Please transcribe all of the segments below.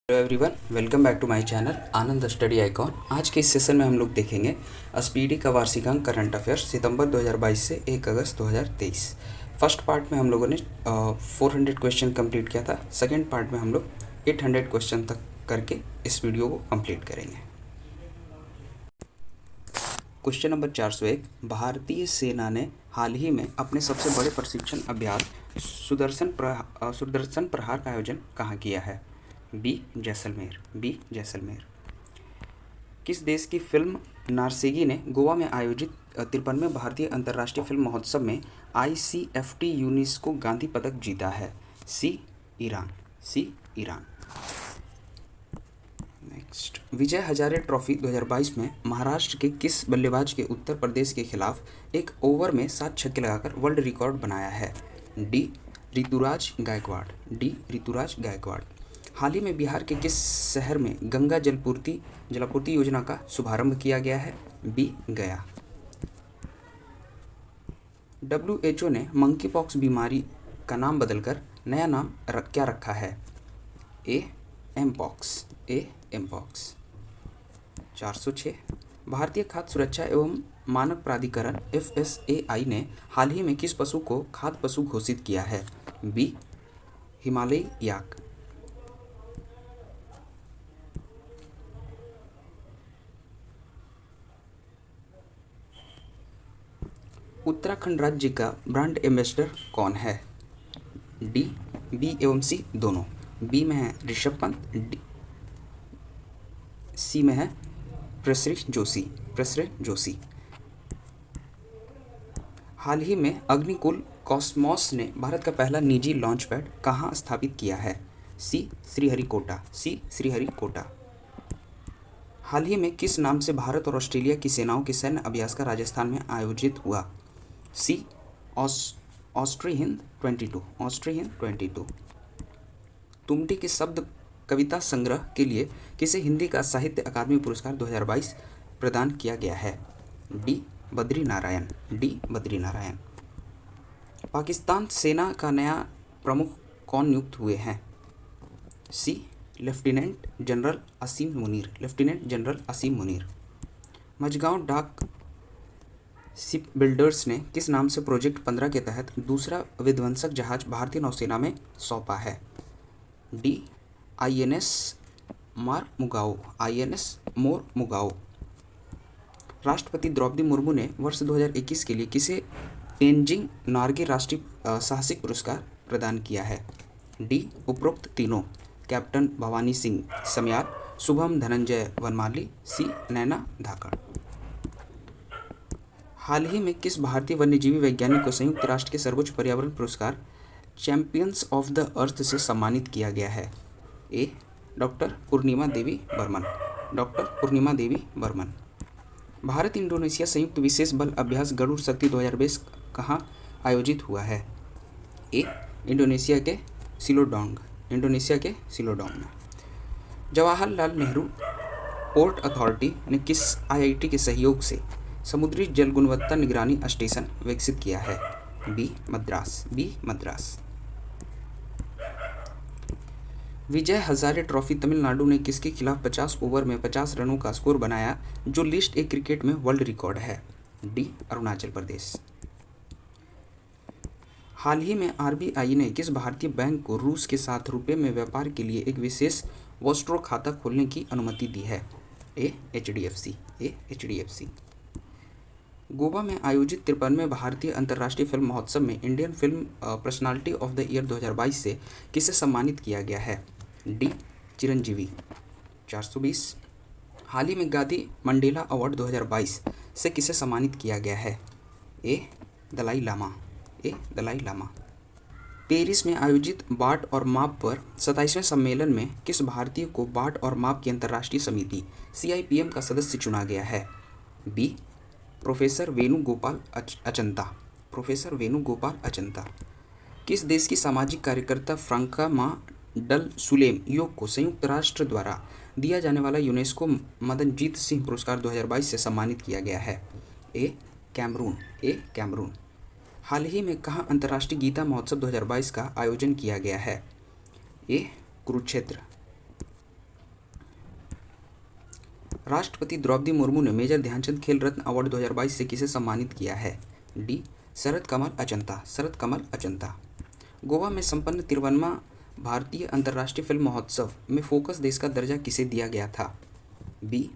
Hello everyone, welcome back to my channel Anand study icon. आज के इस सेशन में हम लोग देखेंगे एसपीडी का वार्षिकांक करंट अफेयर्स सितंबर 2022 से 1 अगस्त 2023। फर्स्ट पार्ट में हम लोगों ने 400 क्वेश्चन कंप्लीट किया था। सेकंड पार्ट में हम लोग 800 क्वेश्चन तक करके इस वीडियो को कंप्लीट करेंगे। क्वेश्चन नंबर 401, भारतीय सेना ने हाल ही में अपने सबसे बड़े प्रशिक्षण अभ्यास सुदर्शन प्रहार का आयोजन कहाँ किया है? बी जैसलमेर। किस देश की फिल्म नारसेगी ने गोवा में आयोजित 53वें भारतीय अंतर्राष्ट्रीय फिल्म महोत्सव में ICFT यूनेस्को गांधी पदक जीता है? सी Iran. Next, Vijay Hazare trophy 2022 में महाराष्ट्र के किस बल्लेबाज के उत्तर प्रदेश के खिलाफ एक ओवर में 7 छक्के लगाकर वर्ल्ड रिकॉर्ड बनाया है? डी ऋतुराज गायकवाड़। हाल ही में बिहार के किस शहर में गंगा जलापूर्ति योजना का शुभारंभ किया गया है? बी गया। WHO ने मंकी पॉक्स बीमारी का नाम बदलकर नया नाम क्या रखा है? A M pox. 406, भारतीय खाद्य सुरक्षा एवं मानक प्राधिकरण FSAI ने हाल ही में किस पशु को खाद्य पशु घोषित किया है? बी हिमालयी याक। उत्तराखंड राज्य का ब्रांड एम्बेसडर कौन है? डी बी एवं सी दोनों। बी में है ऋषभ पंत, सी में है प्रसृ जोशी। हाल ही में अग्निकुल कॉस्मोस ने भारत का पहला निजी लॉन्च पैड कहाँ स्थापित किया है? सी श्रीहरिकोटा। हाल ही में किस नाम से भारत और ऑस्ट्रेलिया की सेनाओं की सैन्य अभ्यास का राजस्थान में आयोजित हुआ? सी ऑस्ट्री-हिंद 22। तुमटी के शब्द कविता संग्रह के लिए किसे हिंदी का साहित्य अकादमी पुरस्कार 2022 प्रदान किया गया है? डी बद्रीनारायण। पाकिस्तान सेना का नया प्रमुख कौन नियुक्त हुए हैं? सी लेफ्टिनेंट जनरल असीम मुनीर। मझगांव डाक शिप बिल्डर्स ने किस नाम से प्रोजेक्ट 15 के तहत दूसरा विध्वंसक जहाज भारतीय नौसेना में सौंपा है? डी INS मोर मुगाओ। राष्ट्रपति द्रौपदी मुर्मू ने वर्ष 2021 के लिए किसे तेंजिंग नॉर्गे राष्ट्रीय साहसिक पुरस्कार प्रदान किया है? डी उपरोक्त तीनों, कैप्टन भवानी सिंह समयाल, शुभम धनंजय वनमाली, सी नैना धाकड़। हाल ही में किस भारतीय वन्यजीवी वैज्ञानिक को संयुक्त राष्ट्र के सर्वोच्च पर्यावरण पुरस्कार चैंपियंस ऑफ द अर्थ से सम्मानित किया गया है? ए डॉक्टर पूर्णिमा देवी बर्मन। भारत इंडोनेशिया संयुक्त विशेष बल अभ्यास गरुड़ शक्ति 2020 कहाँ आयोजित हुआ है? ए इंडोनेशिया के सिलोडोंग में। जवाहरलाल नेहरू पोर्ट अथॉरिटी ने किस IIT के सहयोग से समुद्री जल गुणवत्ता निगरानी स्टेशन विकसित किया है? बी मद्रास। विजय हजारे ट्रॉफी तमिलनाडु ने किसके खिलाफ 50 ओवर में 50 रनों का स्कोर बनाया, जो लिस्ट ए क्रिकेट में वर्ल्ड रिकॉर्ड है? डी अरुणाचल प्रदेश। हाल ही में RBI ने किस भारतीय बैंक को रूस के साथ रुपये में व्यापार के लिए एक विशेष वॉस्ट्रो खाता खोलने की अनुमति दी है? ए HDFC। गोवा में आयोजित 53वें भारतीय अंतर्राष्ट्रीय फिल्म महोत्सव में Indian film personality of the year 2022 से किसे सम्मानित किया गया है? डी चिरंजीवी। 420, हाल ही में गांधी मंडेला अवार्ड 2022 से किसे सम्मानित किया गया है? ए दलाई लामा। पेरिस में आयोजित बाट और माप पर 27वें सम्मेलन में किस भारतीय को बाट और माप की अंतर्राष्ट्रीय समिति CIPM का सदस्य चुना गया है? B professor Venugopal Achanta. किस देश की सामाजिक कार्यकर्ता फ्रांका मा डल सुलेम योग को संयुक्त राष्ट्र द्वारा दिया जाने वाला यूनेस्को मदनजीत सिंह पुरस्कार 2022 से सम्मानित किया गया है? ए कैमरून। हाल ही में कहाँ अंतर्राष्ट्रीय गीता महोत्सव 2022 का आयोजन किया गया है? ए कुरुक्षेत्र। राष्ट्रपति द्रौपदी मुर्मू ने मेजर ध्यानचंद खेल रत्न अवार्ड 2022 से किसे सम्मानित किया है? डी. शरद कमल अचंता, शरद कमल अचंता। गोवा में संपन्न 53वां भारतीय अंतर्राष्ट्रीय फिल्म महोत्सव में फोकस देश का दर्जा किसे दिया गया था? B.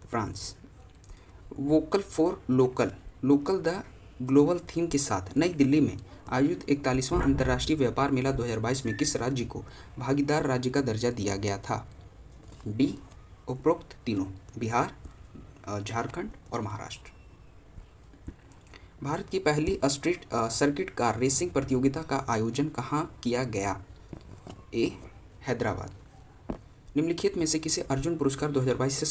France. Vocal for local, local the global theme के साथ नई दिल्ली में आयोजित 41वां अंतर्राष्ट्रीय व्यापार मेला 2022 में किस राज्य को भागीदार राज्य का दर्जा दिया गया था? डी. उपरोक्त तीनों, बिहार, झारखंड और महाराष्ट्र। भारत की पहली स्ट्रीट सर्किट कार रेसिंग प्रतियोगिता का आयोजन कहाँ किया गया? ए. हैदराबाद। निम्नलिखित में से किसे अर्जुन पुरस्कार 2022 से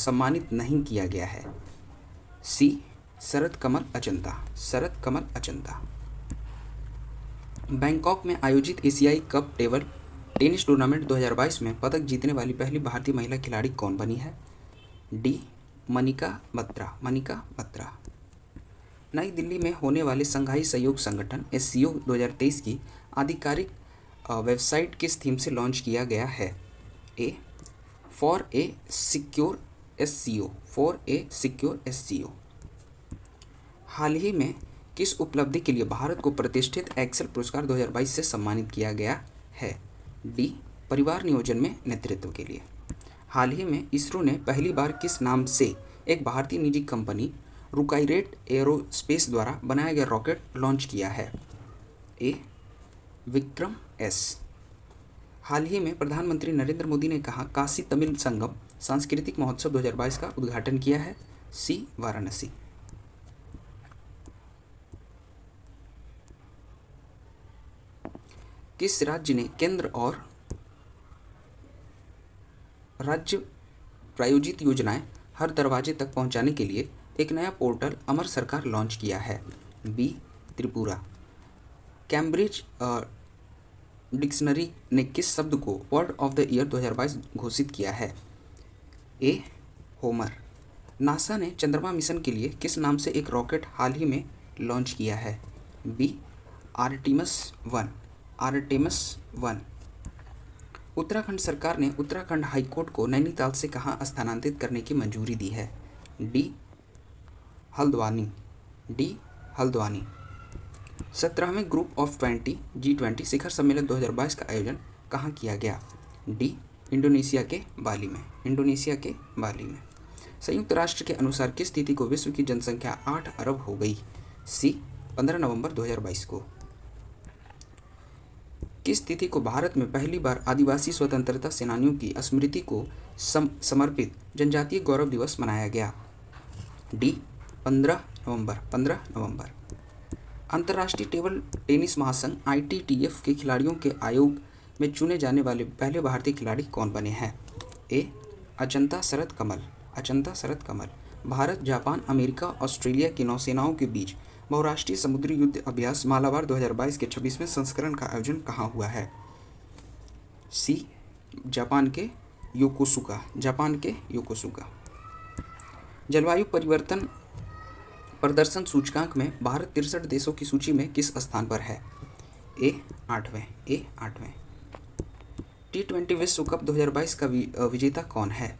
सम्मानित नहीं किया गया है? सी. शरद कमल अचंता, शरद कमल अचंता। बैंकॉक में आयोजित एशियाई कप टेबल टेनिस टूर्नामेंट 2022 में पदक जीतने वाली पहली भारतीय महिला खिलाड़ी कौन बनी है? डी. मनिका बत्रा, मनिका बत्रा। नई दिल्ली में होने वाले संघाई सहयोग संगठन SCO 2023 की आधिकारिक वेबसाइट किस थीम से लॉन्च किया गया है? A. For a secure SCO, for a secure SCO। हाल ही में किस उपलब्धि के लिए भारत को प्रतिष्ठित एक्सेल पुरस्कार 2022 से सम्मानित किया गया है? डी. परिवार नियोजन में नेतृत्व के लिए। हाल ही में इसरो ने पहली बार किस नाम से एक भारतीय निजी कंपनी रुकाईरेट एरोस्पेस द्वारा बनाया गया रॉकेट लॉन्च किया है? ए. विक्रम S। हाल ही में प्रधानमंत्री नरेंद्र मोदी ने कहा काशी तमिल संगम सांस्कृतिक महोत्सव 2022 का उद्घाटन किया है? सी. वाराणसी। किस राज्य ने केंद्र और राज्य प्रायोजित योजनाएं हर दरवाजे तक पहुंचाने के लिए एक नया पोर्टल अमर सरकार लॉन्च किया है? बी. त्रिपुरा। कैम्ब्रिज डिक्शनरी ने किस शब्द को वर्ड ऑफ द ईयर 2022 घोषित किया है? ए. होमर। नासा ने चंद्रमा मिशन के लिए किस नाम से एक रॉकेट हाल ही में लॉन्च किया है? बी. Artemis 1, Artemis 1। उत्तराखंड सरकार ने उत्तराखंड हाईकोर्ट को नैनीताल से कहाँ स्थानांतरित करने की मंजूरी दी है? डी. हल्द्वानी, डी. हल्द्वानी। 17वें ग्रुप ऑफ 20 G20 शिखर सम्मेलन 2022 का आयोजन कहाँ किया गया? डी. इंडोनेशिया के बाली में, इंडोनेशिया के बाली में। संयुक्त राष्ट्र के अनुसार किस तिथि को विश्व की जनसंख्या 8 अरब हो गई? सी. 15 नवंबर 2022 को। किस तिथि को भारत में पहली बार आदिवासी स्वतंत्रता सेनानियों की स्मृति को समर्पित जनजातीय गौरव दिवस मनाया गया? डी. 15 नवंबर, 15 नवंबर। अंतर्राष्ट्रीय टेबल टेनिस महासंघ ITTF के खिलाड़ियों के आयोग में चुने जाने वाले पहले भारतीय खिलाड़ी कौन बने हैं? ए. अचंता शरद कमल, अचंता शरद कमल। भारत, जापान, अमेरिका, ऑस्ट्रेलिया की नौसेनाओं के बीच बहुराष्ट्रीय समुद्री युद्ध अभ्यास मालाबार 2022 के 26वें संस्करण का आयोजन कहाँ हुआ है? सी. जापान के योकोसुका, जापान के योकोसुका। जलवायु परिवर्तन प्रदर्शन सूचकांक में भारत 63 देशों की सूची में किस स्थान पर है? ए. 8वें, ए. 8वें। T20 विश्व कप 2022 का विजेता कौन है?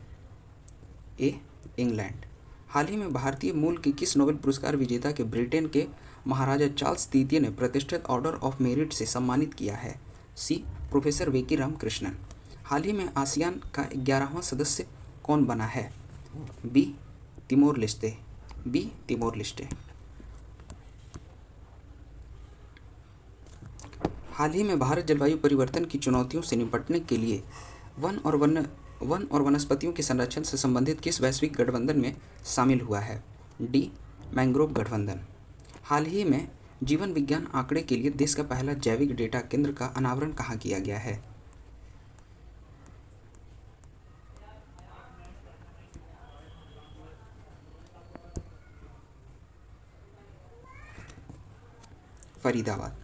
ए. इंग्लैंड। हाल ही में भारतीय मूल के किस नोबेल पुरस्कार विजेता के ब्रिटेन के महाराजा चार्ल्स तृतीय ने प्रतिष्ठित ऑर्डर ऑफ मेरिट से सम्मानित किया है? सी. प्रोफेसर वेकी राम कृष्णन। हाल ही में आसियान का 11वां सदस्य कौन बना है? B. Timor Leste, B. Timor Leste. हाल ही में भारत जलवायु परिवर्तन की चुनौतियों से निपटने के लिए वन और वनस्पतियों के संरक्षण से संबंधित किस वैश्विक गठबंधन में शामिल हुआ है? डी. मैंग्रोव गठबंधन। हाल ही में जीवन विज्ञान आंकड़े के लिए देश का पहला जैविक डेटा केंद्र का अनावरण कहाँ किया गया है? फरीदाबाद।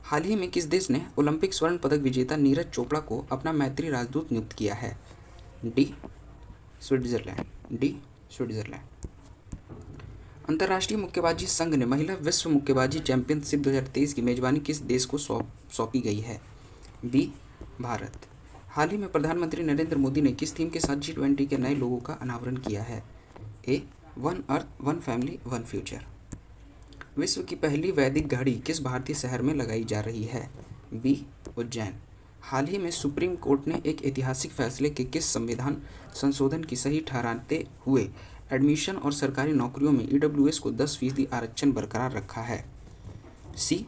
हाल ही में किस देश ने ओलंपिक स्वर्ण पदक विजेता नीरज चोपड़ा को अपना मैत्री राजदूत नियुक्त किया है? डी. Switzerland, D. स्विट्जरलैंड। अंतर्राष्ट्रीय मुक्केबाजी संघ ने महिला विश्व मुक्केबाजी चैंपियनशिप 2023 की मेजबानी किस देश को सौंपी गई है? बी. भारत। हाल ही में प्रधानमंत्री नरेंद्र मोदी ने किस थीम के साथ G20 के नए लोगों का अनावरण किया है? A one earth one family one future. विश्व की पहली वैदिक घड़ी किस भारतीय शहर में लगाई जा रही है? बी उज्जैन। हाल ही में सुप्रीम कोर्ट ने एक ऐतिहासिक फैसले के किस संविधान संशोधन की सही ठहराते हुए एडमिशन और सरकारी नौकरियों में EWS को 10% आरक्षण बरकरार रखा है? सी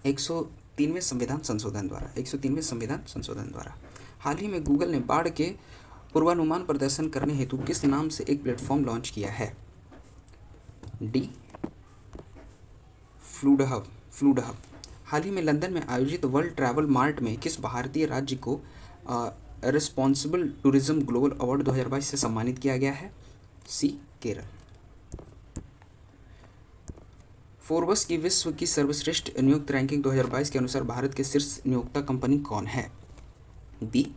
103वें संविधान संशोधन द्वारा 103वें संविधान संशोधन द्वारा। हाल ही में गूगल ने बाढ़ के पूर्वानुमान प्रदर्शन करने हेतु किस नाम से एक प्लेटफॉर्म लॉन्च किया है? D fluid hub. हाल ही में लंदन में आयोजित वर्ल्ड ट्रैवल मार्ट में किस भारतीय राज्य को रिस्पॉन्सिबल टूरिज्म ग्लोबल अवार्ड 2022 से सम्मानित किया गया है? सी केरल। फोर्ब्स की विश्व की सर्वश्रेष्ठ नियोक्ता रैंकिंग 2022 के अनुसार भारत के शीर्ष नियोक्ता कंपनी कौन है? B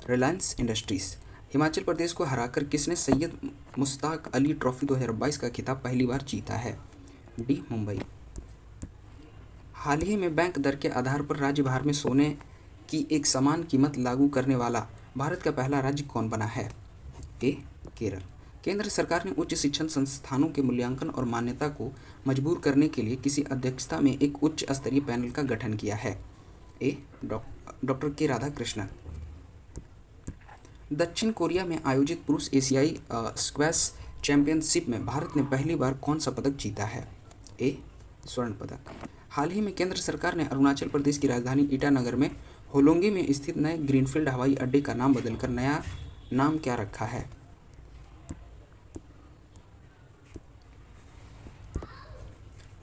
Reliance Industries. हिमाचल प्रदेश को हराकर किसने सैयद मुश्ताक अली ट्रॉफी 2022 का खिताब पहली बार जीता है? डी मुंबई। हाल ही में बैंक दर के आधार पर राज्य भर में सोने की एक समान कीमत लागू करने वाला भारत का पहला राज्य कौन बना है? ए केरल। केंद्र सरकार ने उच्च शिक्षण संस्थानों के मूल्यांकन और मान्यता को मजबूर करने के लिए किसी अध्यक्षता में एक उच्च स्तरीय पैनल का गठन किया है? ए डॉक्टर के राधाकृष्णन। दक्षिण कोरिया में आयोजित पुरुष एशियाई स्क्वैश चैंपियनशिप में भारत ने पहली बार कौन सा पदक जीता है? ए स्वर्ण पदक। हाल ही में केंद्र सरकार ने अरुणाचल प्रदेश की राजधानी ईटानगर में होलोंगी में स्थित नए ग्रीनफील्ड हवाई अड्डे का नाम बदलकर नया नाम क्या रखा है?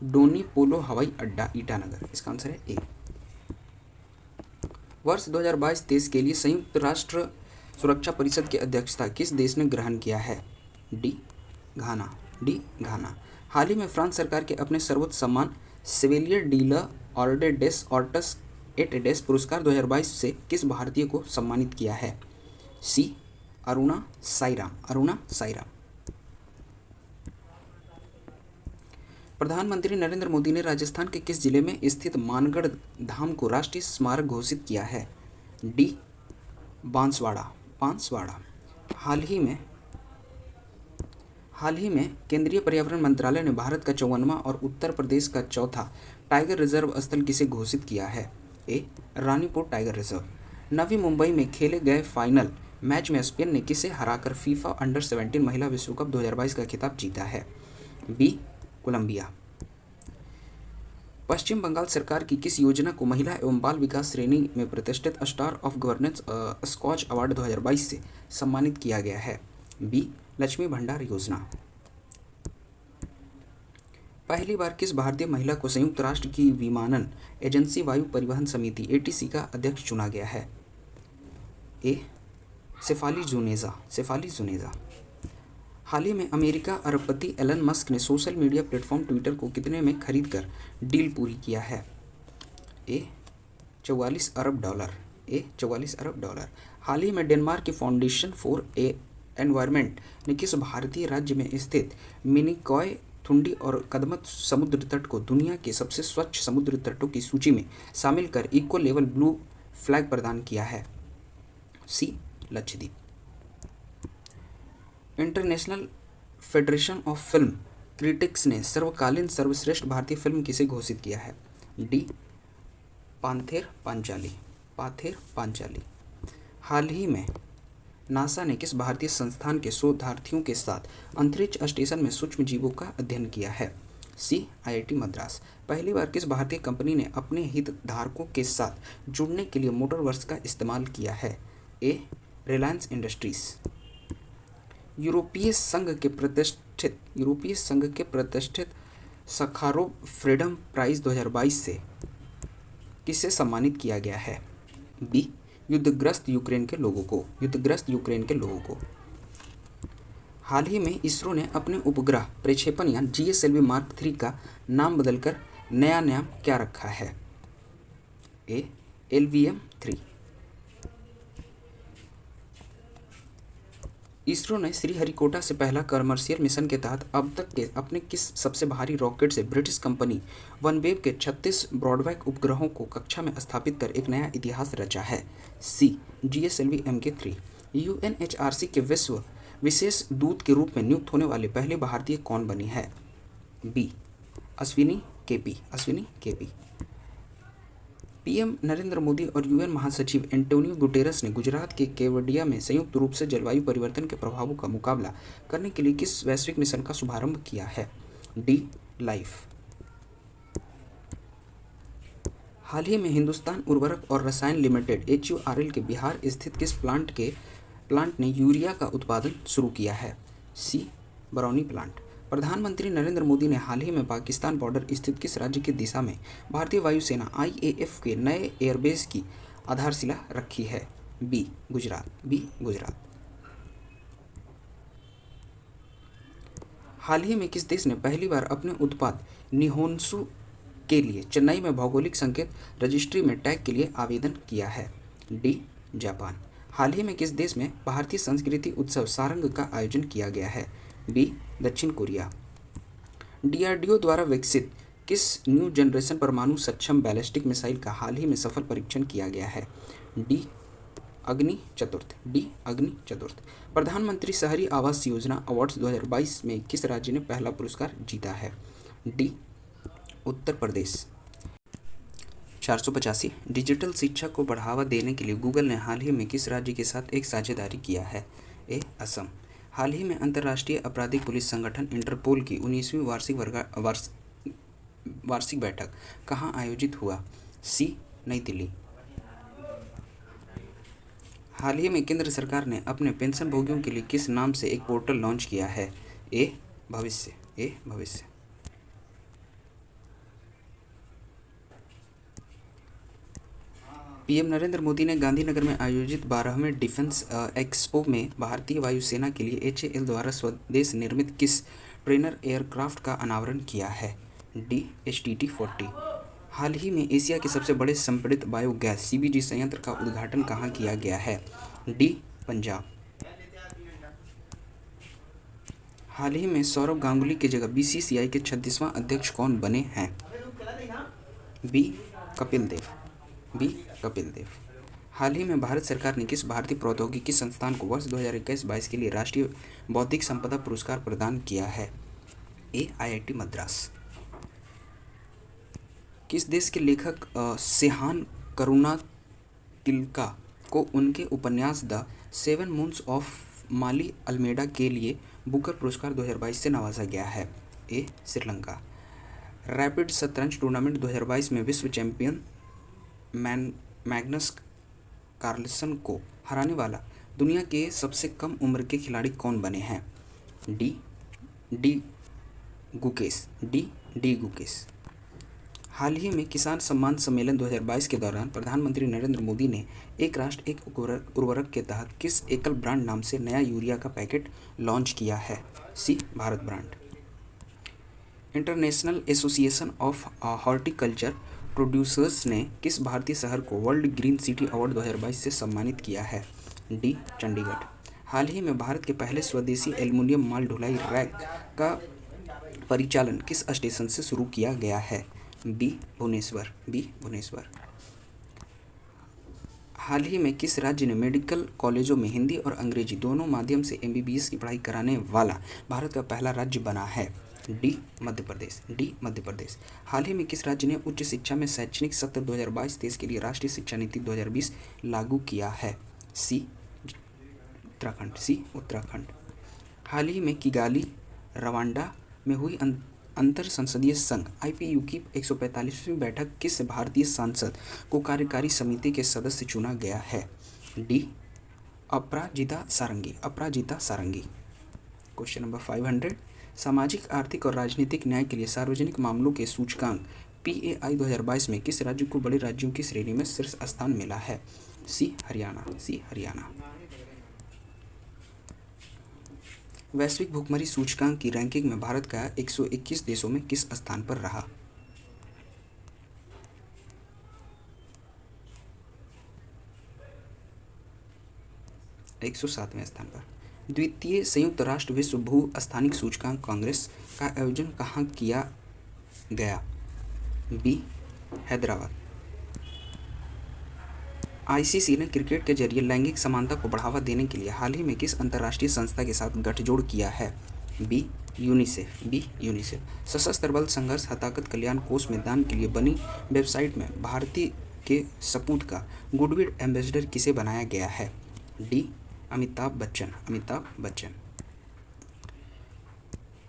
डोनी पोलो हवाई अड्डा ईटानगर। इसका आंसर है ए। वर्ष 2022-23 के लिए संयुक्त राष्ट्र सुरक्षा परिषद की अध्यक्षता किस देश ने ग्रहण किया है? डी घाना। हाल ही में फ्रांस सरकार के अपने सर्वोच्च सम्मान सेवेलियर डी ऑर्डर डेस ऑर्टस एट डेस पुरस्कार 2022 से किस भारतीय को सम्मानित किया है? सी अरुणा साईराम। प्रधानमंत्री नरेंद्र मोदी ने राजस्थान के किस जिले में स्थित मानगढ़ धाम को राष्ट्रीय स्मारक घोषित किया है? डी बांसवाड़ा। हाल ही में केंद्रीय पर्यावरण मंत्रालय ने भारत का 54वां और उत्तर प्रदेश का चौथा टाइगर रिजर्व स्थल किसे घोषित किया है? ए रानीपुर टाइगर रिजर्व। नवी मुंबई में खेले गए फाइनल मैच में स्पेन ने किसे हराकर फीफा अंडर 17 महिला विश्व कप 2022 का खिताब जीता है? B Colombia. पश्चिम बंगाल सरकार की किस योजना को महिला एवं बाल विकास श्रेणी में प्रतिष्ठित star of governance Scotch award 2022 से सम्मानित किया गया है? बी लक्ष्मी भंडार योजना। पहली बार किस भारतीय महिला को संयुक्त राष्ट्र की विमानन एजेंसी वायु परिवहन समिति ATC का अध्यक्ष चुना गया है? ए शेफाली जुनेजा। हाल ही में अमेरिका अरबपति एलन मस्क ने सोशल मीडिया प्लेटफॉर्म ट्विटर को कितने में खरीदकर डील पूरी किया है? ए 44 अरब डॉलर। हाल ही में डेनमार्क की फाउंडेशन फॉर एनवायरनमेंट ने किस भारतीय राज्य में स्थित मिनिकॉय थुंडी और कदमत समुद्र तट को दुनिया के सबसे स्वच्छ समुद्र तटों की सूची में शामिल कर इको लेवल ब्लू फ्लैग प्रदान किया है? C Lakshadweep. International Federation of Film Critics ने सर्वकालीन सर्वश्रेष्ठ भारतीय फिल्म किसे घोषित किया है? डी पाथेर पांचाली। हाल ही में नासा ने किस भारतीय संस्थान के शोधार्थियों के साथ अंतरिक्ष स्टेशन में सूक्ष्म जीवों का अध्ययन किया है? सी IIT मद्रास। पहली बार किस भारतीय कंपनी ने अपने हितधारकों के साथ जुड़ने के लिए मोटरवर्स का इस्तेमाल किया है? ए रिलायंस इंडस्ट्रीज। यूरोपीय संघ के प्रतिष्ठित सखारोव फ्रीडम प्राइज 2022 से किसे सम्मानित किया गया है? बी युद्धग्रस्त यूक्रेन के लोगों को। हाल ही में इसरो ने अपने उपग्रह प्रक्षेपण यान GSLV Mark 3 का नाम बदलकर नया नाम क्या रखा है? ए LVM 3। इसरो ने श्रीहरिकोटा से पहला कमर्शियल मिशन के तहत अब तक के अपने किस सबसे भारी रॉकेट से ब्रिटिश कंपनी वनवेव के 36 ब्रॉडबैक उपग्रहों को कक्षा में स्थापित कर एक नया इतिहास रचा है? सी GSLV Mk3। UNHRC के विश्व विशेष दूत के रूप में नियुक्त होने वाले पहले भारतीय कौन बनी है? B Ashwini KP. PM Narendra Modi और यूएन महासचिव एंटोनियो गुटेरस ने गुजरात के केवडिया में संयुक्त रूप से जलवायु परिवर्तन के प्रभावों का मुकाबला करने के लिए किस वैश्विक मिशन का शुभारंभ किया है? D life. हाल ही में हिंदुस्तान उर्वरक और रसायन लिमिटेड HURL के बिहार स्थित किस प्लांट ने यूरिया का उत्पादन शुरू किया है? सी बरौनी प्लांट। प्रधानमंत्री नरेंद्र मोदी ने हाल ही में पाकिस्तान बॉर्डर स्थित किस राज्य की दिशा में भारतीय वायुसेना IAF के नए एयरबेस की आधारशिला रखी है? बी गुजरात। हाल ही में किस देश ने पहली बार अपने उत्पाद निहोन्सु के लिए चेन्नई में भौगोलिक संकेत रजिस्ट्री में टैग के लिए आवेदन किया है? D Japan. हाल ही में किस देश में भारतीय संस्कृति उत्सव सारंग का आयोजन किया गया है? बी दक्षिण कोरिया। DRDO द्वारा विकसित किस न्यू जनरेशन परमाणु सक्षम बैलिस्टिक मिसाइल का हाल ही में सफल परीक्षण किया गया है? डी अग्नि चतुर्थ। प्रधानमंत्री शहरी आवास योजना अवार्ड्स 2022 में किस राज्य ने पहला पुरस्कार जीता है? डी उत्तर प्रदेश। 485 डिजिटल शिक्षा को बढ़ावा देने के लिए गूगल ने हाल ही में किस राज्य के साथ एक साझेदारी किया है? ए असम। हाल ही में अंतर्राष्ट्रीय आपराधिक पुलिस संगठन इंटरपोल की 19वीं वार्षिक बैठक कहाँ आयोजित हुआ? सी नई दिल्ली। हाल ही में केंद्र सरकार ने अपने पेंशनभोगियों के लिए किस नाम से एक पोर्टल लॉन्च किया है? ए भविष्य। पीएम नरेंद्र मोदी ने गांधीनगर में आयोजित 12वें डिफेंस एक्सपो में भारतीय वायुसेना के लिए HAL द्वारा स्वदेश निर्मित किस ट्रेनर एयरक्राफ्ट का अनावरण किया है? D HTT-40। हाल ही में एशिया के सबसे बड़े संपीड़ित बायोगैस CBG संयंत्र का उद्घाटन कहाँ किया गया है? डी पंजाब। हाल ही में सौरव गांगुली की जगह BCCI के 36वां अध्यक्ष कौन बने हैं? बी कपिल देव। हाल ही में भारत सरकार ने किस भारतीय प्रौद्योगिकी संस्थान को वर्ष 2021-22 के लिए राष्ट्रीय बौद्धिक संपदा पुरस्कार प्रदान किया है? ए IIT मद्रास। किस देश के लेखक सेहान करुणातिलका को उनके उपन्यास the 7 moons of Maali Almeida के लिए बुकर पुरस्कार 2022 से नवाजा गया है? ए श्रीलंका। रैपिड शतरंज टूर्नामेंट 2022 में विश्व चैंपियन मैग्नस कार्लसन को हराने वाला दुनिया के सबसे कम उम्र के खिलाड़ी कौन बने हैं? डी गुकेश। हाल ही में किसान सम्मान सम्मेलन 2022 के दौरान प्रधानमंत्री नरेंद्र मोदी ने एक राष्ट्र एक उर्वरक के तहत किस एकल ब्रांड नाम से नया यूरिया का पैकेट लॉन्च किया है? C Bharat brand. International Association of Horticulture Producers ने किस भारतीय शहर को वर्ल्ड ग्रीन सिटी अवार्ड 2022 से सम्मानित किया है? डी चंडीगढ़। हाल ही में भारत के पहले स्वदेशी एल्युमिनियम माल ढुलाई रैक का परिचालन किस स्टेशन से शुरू किया गया है? बी भुवनेश्वर। हाल ही में किस राज्य ने मेडिकल कॉलेजों में हिंदी और अंग्रेजी दोनों माध्यम से MBBS की पढ़ाई कराने वाला भारत का पहला राज्य बना है? डी मध्य प्रदेश। हाल ही में किस राज्य ने उच्च शिक्षा में शैक्षणिक सत्र 2022-23 के लिए राष्ट्रीय शिक्षा नीति 2020 लागू किया है? सी उत्तराखंड। हाल ही में किगाली रवांडा में हुई अंतर संसदीय संघ IPU की 145वीं बैठक किस भारतीय सांसद को कार्यकारी समिति के सदस्य चुना गया है? D Aparajita Sarangi. Question number 500। सामाजिक आर्थिक और राजनीतिक न्याय के लिए सार्वजनिक मामलों के सूचकांक PAI 2022 में किस राज्य को बड़े राज्यों की श्रेणी में शीर्ष स्थान मिला है? सी हरियाणा। वैश्विक भुखमरी सूचकांक की रैंकिंग में भारत का 121 देशों में किस स्थान पर रहा? 107वें स्थान पर। द्वितीय संयुक्त राष्ट्र विश्व भू स्थानिक सूचकांक कांग्रेस का आयोजन कहाँ किया गया? बी, हैदराबाद। आईसीसी ने क्रिकेट के जरिए लैंगिक समानता को बढ़ावा देने के लिए हाल ही में किस अंतर्राष्ट्रीय संस्था के साथ गठजोड़ किया है? B, UNICEF. B, UNICEF. सशस्त्र बल संघर्ष हताहत कल्याण कोष में दान के लिए बनी वेबसाइट में भारतीय के सपूत का गुडविल एम्बेसडर किसे बनाया गया है? डी, अमिताभ बच्चन। अमिताभ बच्चन।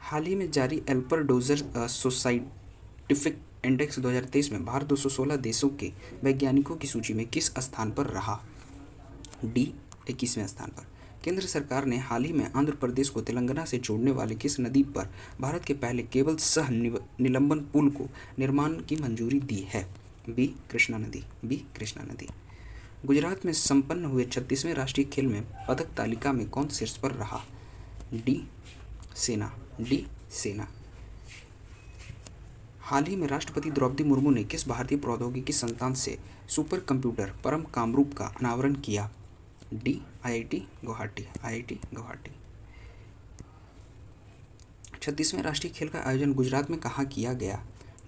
हाल ही में जारी एल्पर डोजर सोसाइटिफिक इंडेक्स 2023 में भारत 216 देशों के वैज्ञानिकों की सूची में किस स्थान पर रहा? डी, 21वें स्थान पर। केंद्र सरकार ने हाल ही में आंध्र प्रदेश को तेलंगाना से जोड़ने वाले किस नदी पर भारत के पहले केवल सह निलंबन पुल को निर्माण की मंजूरी दी है? बी, कृष्णा नदी। बी, कृष्णा नदी। गुजरात में संपन्न हुए 36वें राष्ट्रीय खेल में पदक तालिका में कौन शीर्ष पर रहा? डी, सेना। डी, सेना। हाल ही में राष्ट्रपति द्रौपदी मुर्मू ने किस भारतीय प्रौद्योगिकी संस्थान से सुपर कंप्यूटर परम कामरूप का अनावरण किया? D, IIT Guwahati. IIT Guwahati. 36वें राष्ट्रीय खेल का आयोजन गुजरात में कहाँ किया गया?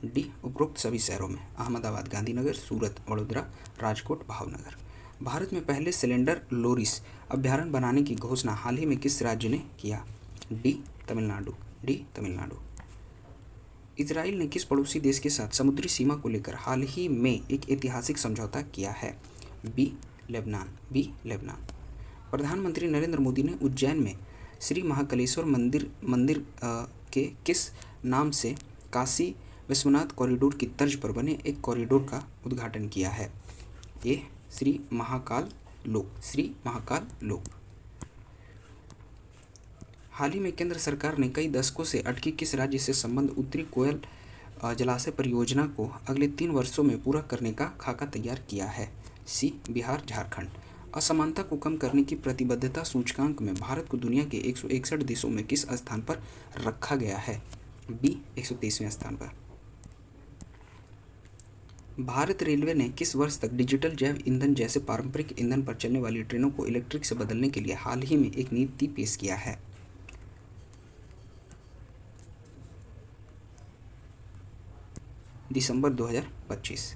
डी, उपरोक्त सभी शहरों में। अहमदाबाद, गांधीनगर, सूरत, वडोदरा, राजकोट, भावनगर। भारत में पहले सिलेंडर लोरिस अभ्यारण्य बनाने की घोषणा हाल ही में किस राज्य ने किया? D, Tamil Nadu. D, Tamil Nadu. Israel ने किस पड़ोसी देश के साथ समुद्री सीमा को लेकर हाल ही में एक ऐतिहासिक समझौता किया है? B, Lebanon. B, Lebanon. प्रधानमंत्री नरेंद्र मोदी ने उज्जैन में श्री महाकालेश्वर मंदिर के किस नाम से काशी विश्वनाथ कॉरिडोर की तर्ज पर बने एक कॉरिडोर का उद्घाटन किया है? ए, श्री महाकाल लोक। श्री महाकाल लोक। हाल ही में केंद्र सरकार ने कई दशकों से अटकी किस राज्य से संबंध उत्तरी कोयल जलाशय परियोजना को अगले 3 वर्षों में पूरा करने का खाका तैयार किया है? सी, बिहार, झारखंड। असमानता को कम करने की प्रतिबद्धता सूचकांक में भारत को दुनिया के 161 देशों में किस स्थान पर रखा गया है? बी, 123वें स्थान पर। भारत रेलवे ने किस वर्ष तक डिजिटल जैव ईंधन जैसे पारंपरिक ईंधन पर चलने वाली ट्रेनों को इलेक्ट्रिक से बदलने के लिए हाल ही में एक नीति पेश किया है? दिसंबर 2025।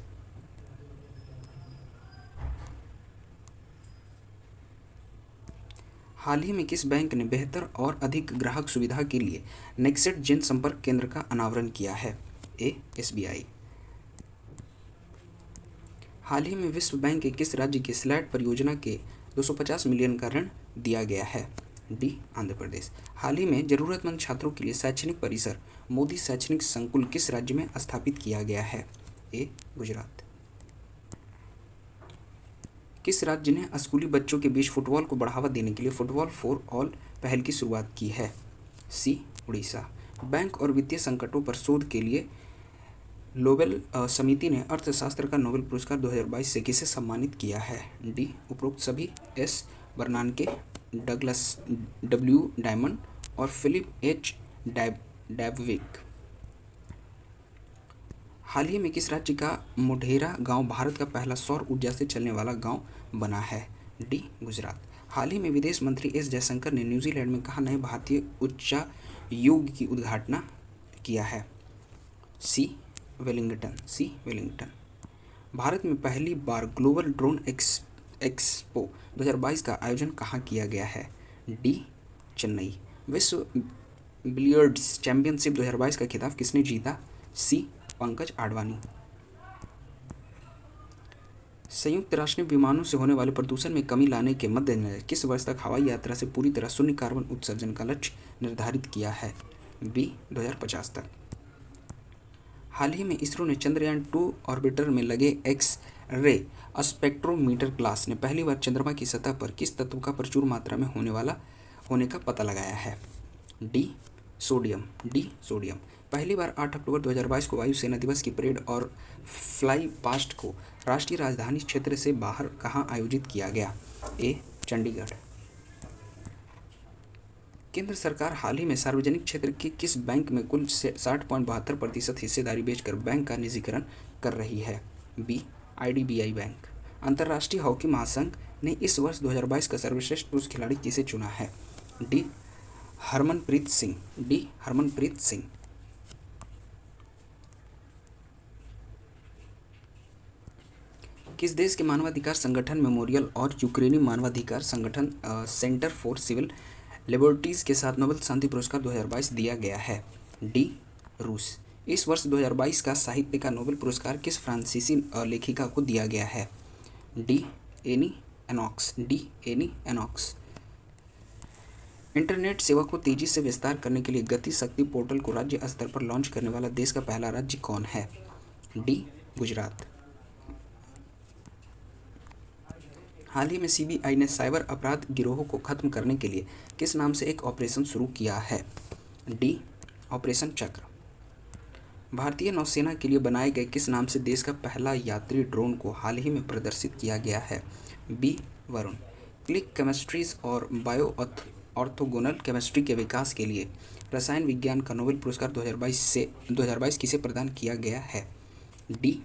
हाल ही में किस बैंक ने बेहतर और अधिक ग्राहक सुविधा के लिए नेक्सेट जन संपर्क केंद्र का अनावरण किया है? ए, एसबीआई। हाल ही में विश्व बैंक के किस राज्य की स्लैट परियोजना के 250 मिलियन का ऋण दिया गया है? डी, आंध्र प्रदेश। हाल ही में जरूरतमंद छात्रों के लिए शैक्षणिक परिसर मोदी शैक्षणिक संकुल किस राज्य में स्थापित किया गया है? ए, गुजरात। किस राज्य ने स्कूली बच्चों के बीच फुटबॉल को बढ़ावा देने के लिए फुटबॉल फॉर ऑल पहल की शुरुआत की है? सी, उड़ीसा। बैंक और वित्तीय संकटों पर शोध के लिए नोबेल समिति ने अर्थशास्त्र का नोबेल पुरस्कार 2022 से किसे सम्मानित किया है? डी, उपरोक्त सभी एस बर्नानके, डगलस डब्ल्यू डायमंड और फिलिप एच डैबविक। हाल ही में किस राज्य का मोढेरा गांव भारत का पहला सौर ऊर्जा से चलने वाला गांव बना है? डी, गुजरात। हाल ही में विदेश मंत्री एस जयशंकर ने न्यूजीलैंड में कहा नए भारतीय उच्चायोग की उद्घाटना किया है? सी, वेलिंगटन। सी, वेलिंगटन। भारत में पहली बार ग्लोबल ड्रोन एक्सपो 2022 का आयोजन कहाँ किया गया है? डी, चेन्नई। विश्व बिलियर्ड्स चैंपियनशिप 2022 का खिताब किसने जीता? सी, पंकज आडवाणी। संयुक्त राष्ट्र ने विमानों से होने वाले प्रदूषण में कमी लाने के मद्देनजर किस वर्ष तक हवाई यात्रा से पूरी तरह शून्य कार्बन उत्सर्जन का लक्ष्य निर्धारित किया है? बी, 2050 तक। हाल ही में इसरो ने चंद्रयान-2 ऑर्बिटर में लगे एक्स रे स्पेक्ट्रोमीटर ग्लास ने पहली बार चंद्रमा की सतह पर किस तत्व का प्रचुर मात्रा में होने का पता लगाया है? D, sodium. D, sodium. पहली बार 8 अक्टूबर 2022 को वायुसेना दिवस की परेड और फ्लाई पास्ट को राष्ट्रीय राजधानी क्षेत्र से बाहर कहाँ आयोजित किया गया? ए, चंडीगढ़। केंद्र सरकार हाल ही में सार्वजनिक क्षेत्र के किस बैंक में कुल 60.72% हिस्सेदारी बेचकर बैंक का निजीकरण कर रही है? B, IDBI bank. अंतर्राष्ट्रीय हॉकी महासंघ ने इस वर्ष 2022 का सर्वश्रेष्ठ पुरुष खिलाड़ी किसे चुना है? D Harmanpreet Singh, D Harmanpreet Singh. किस देश के मानवाधिकार संगठन मेमोरियल और यूक्रेनी मानवाधिकार संगठन सेंटर फॉर सिविल लिबर्टीज के साथ नोबेल शांति पुरस्कार 2022 दिया गया है? डी रूस। इस वर्ष 2022 का साहित्य का नोबेल पुरस्कार किस फ्रांसीसी लेखिका को दिया गया है? D Annie Ernaux, D Annie Ernaux. Internet सेवा को तेजी से विस्तार करने के लिए गति शक्ति पोर्टल को राज्य स्तर पर लॉन्च करने वाला देश का पहला राज्य कौन है? डी गुजरात। हाल ही में सीबीआई ने साइबर अपराध गिरोह को खत्म करने के लिए किस नाम से एक ऑपरेशन शुरू किया है? डी ऑपरेशन चक्र। भारतीय नौसेना के लिए बनाए गए किस नाम से देश का पहला यात्री ड्रोन को हाल ही में प्रदर्शित किया गया है? बी वरुण। क्लिक केमिस्ट्रीज और बायो ऑर्थोगोनल केमिस्ट्री के विकास के लिए रसायन विज्ञान का नोबेल पुरस्कार 2022 किसे प्रदान किया गया है? डी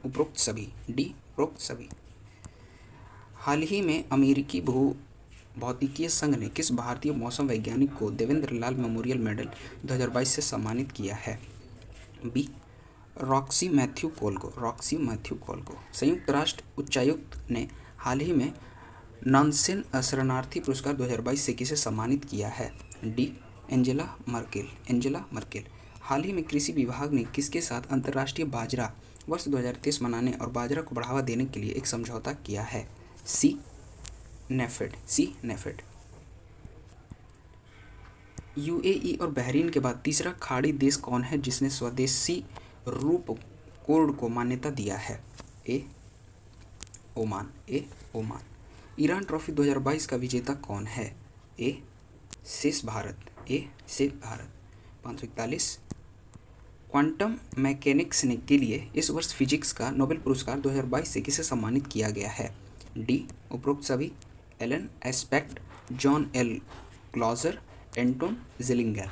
उपरोक्त सभी, डी उपरोक्त सभी। हाल ही में अमेरिकी भौतिकीय संघ ने किस भारतीय मौसम वैज्ञानिक को देवेंद्र लाल मेमोरियल मेडल 2022 से सम्मानित किया है? बी रॉक्सी मैथ्यू कॉल को, रॉक्सी मैथ्यू कॉल को। संयुक्त राष्ट्र उच्चायुक्त ने हाल ही में नानसेन शरणार्थी पुरस्कार 2022 से किसे सम्मानित किया है? D Angela Merkel, Angela Merkel. हाल ही में कृषि विभाग ने किसके साथ अंतर्राष्ट्रीय बाजरा वर्ष 2023 मनाने और बाजरा को बढ़ावा देने के लिए एक समझौता किया है? सी नेफेड, सी नेफेड। यूएई और बहरीन के बाद तीसरा खाड़ी देश कौन है जिसने स्वदेशी रूप कोड को मान्यता दिया है? ए ओमान, ए ओमान। ईरान ट्रॉफी 2022 का विजेता कौन है? ए शेष भारत, ए शेष भारत। 541। क्वांटम मैकेनिक्स ने के लिए इस वर्ष फिजिक्स का नोबेल पुरस्कार 2022 से किसे सम्मानित किया गया है? डी उपरोक्त सभी, Alain Aspect, John L Clauser, Anton Zeilinger.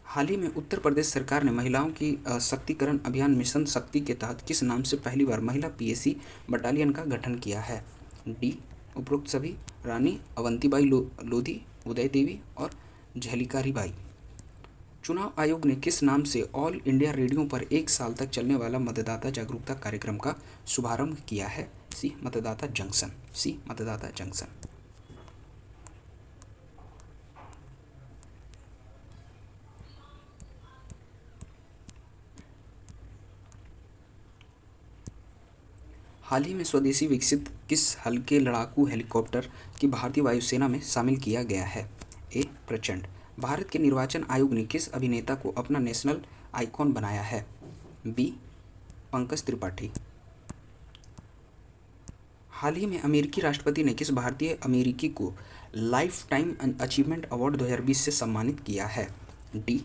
हाल ही में उत्तर प्रदेश सरकार ने महिलाओं की सशक्तिकरण अभियान मिशन शक्ति के तहत किस नाम से पहली बार महिला पीएसी बटालियन का गठन किया है? डी उपरोक्त सभी, रानी अवंतीबाई लोधी, उदय देवी और झलिकारी बाई। चुनाव आयोग ने किस नाम से ऑल इंडिया रेडियो पर 1 साल तक चलने वाला मतदाता जागरूकता कार्यक्रम का शुभारंभ किया है? सी मतदाता जंक्शन, सी मतदाता जंक्शन। हाल ही में स्वदेशी विकसित किस हल्के लड़ाकू हेलीकॉप्टर की भारतीय वायुसेना में शामिल किया गया है? ए प्रचंड। भारत के निर्वाचन आयोग ने किस अभिनेता को अपना नेशनल आइकॉन बनाया है? बी पंकज त्रिपाठी। हाल ही में अमेरिकी राष्ट्रपति ने किस भारतीय अमेरिकी को लाइफ टाइम अचीवमेंट अवार्ड 2020 से सम्मानित किया है? डी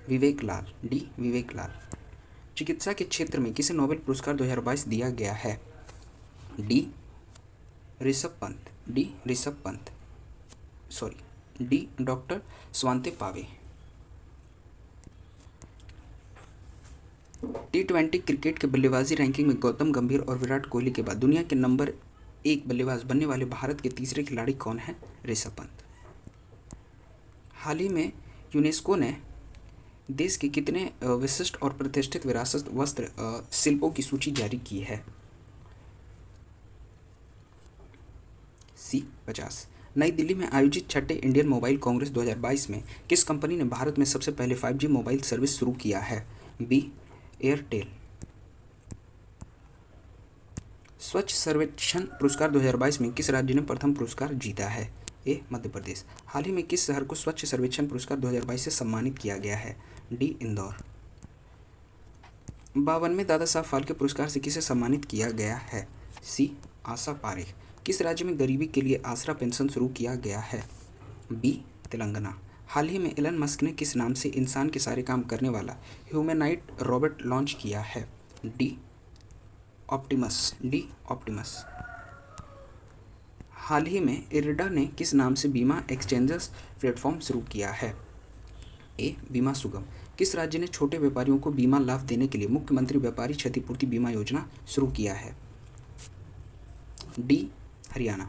विवेक लाल, डी विवेक लाल। चिकित्सा के क्षेत्र में किसे नोबेल पुरस्कार 2022 दिया गया है? D Rishabh Pant, D Rishabh Pant, sorry D doctor Svante Paabo. T20 cricket के बल्लेबाजी रैंकिंग में गौतम गंभीर और विराट कोहली के बाद दुनिया के नंबर 1 बल्लेबाज बनने वाले भारत के तीसरे खिलाड़ी कौन हैं? ऋषभ पंत। हाल ही में यूनेस्को ने देश के कितने विशिष्ट और प्रतिष्ठित विरासत वस्त्र शिल्पों की सूची जारी की है? सी 50। नई दिल्ली में आयोजित छठे इंडियन मोबाइल कांग्रेस 2022 में किस कंपनी ने भारत में सबसे पहले 5G मोबाइल सर्विस शुरू किया है? बी एयरटेल। स्वच्छ सर्वेक्षण पुरस्कार 2022 में किस राज्य ने प्रथम पुरस्कार जीता है? ए मध्य प्रदेश। हाल ही में किस शहर को स्वच्छ सर्वेक्षण पुरस्कार 2022 से सम्मानित किया गया है? डी इंदौर। 52वें दादा साहब फाल्के पुरस्कार से किसे सम्मानित किया गया है? सी आशा पारेख। किस राज्य में गरीबी के लिए आसरा पेंशन शुरू किया गया है? बी तेलंगाना। हाल ही में एलन मस्क ने किस नाम से इंसान के सारे काम करने वाला ह्यूमैनॉइड रोबोट लॉन्च किया है? D Optimus, D Optimus. हाल ही में इरिडा ने किस नाम से बीमा एक्सचेंजर्स प्लेटफॉर्म शुरू किया है? ए बीमा सुगम। किस राज्य ने छोटे व्यापारियों को बीमा लाभ देने के लिए मुख्यमंत्री व्यापारी क्षतिपूर्ति बीमा योजना शुरू किया है? डी हरियाणा।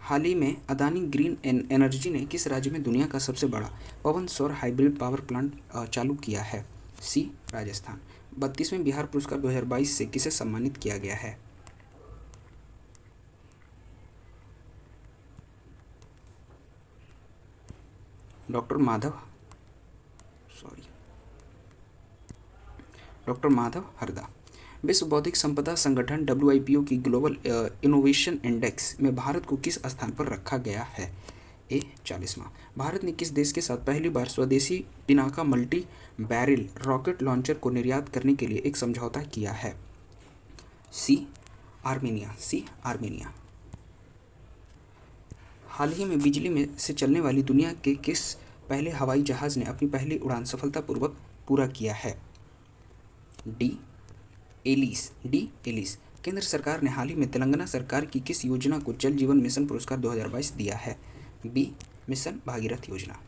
हाल ही में अदानी ग्रीन एनर्जी ने किस राज्य में दुनिया का सबसे बड़ा पवन सौर हाइब्रिड पावर प्लांट चालू किया है? सी राजस्थान। 32वें बिहार पुरस्कार 2022 से किसे सम्मानित किया गया है? डॉक्टर माधव हरदा। विश्व बौद्धिक संपदा संगठन WIPO की ग्लोबल इनोवेशन इंडेक्स में भारत को किस स्थान पर रखा गया है? ए 40वां। भारत ने किस देश के साथ पहली बार स्वदेशी Pinaka multi barrel rocket launcher को निर्यात करने के लिए एक समझौता किया है? सी आर्मेनिया। हाल ही में बिजली में से चलने वाली दुनिया के किस पहले हवाई जहाज़ ने अपनी पहली उड़ान सफलतापूर्वक पूरा किया है? D Alice. केंद्र सरकार ने हाल ही में तेलंगाना सरकार की किस योजना को जल जीवन मिशन पुरस्कार 2022 दिया है? बी मिशन भागीरथ योजना।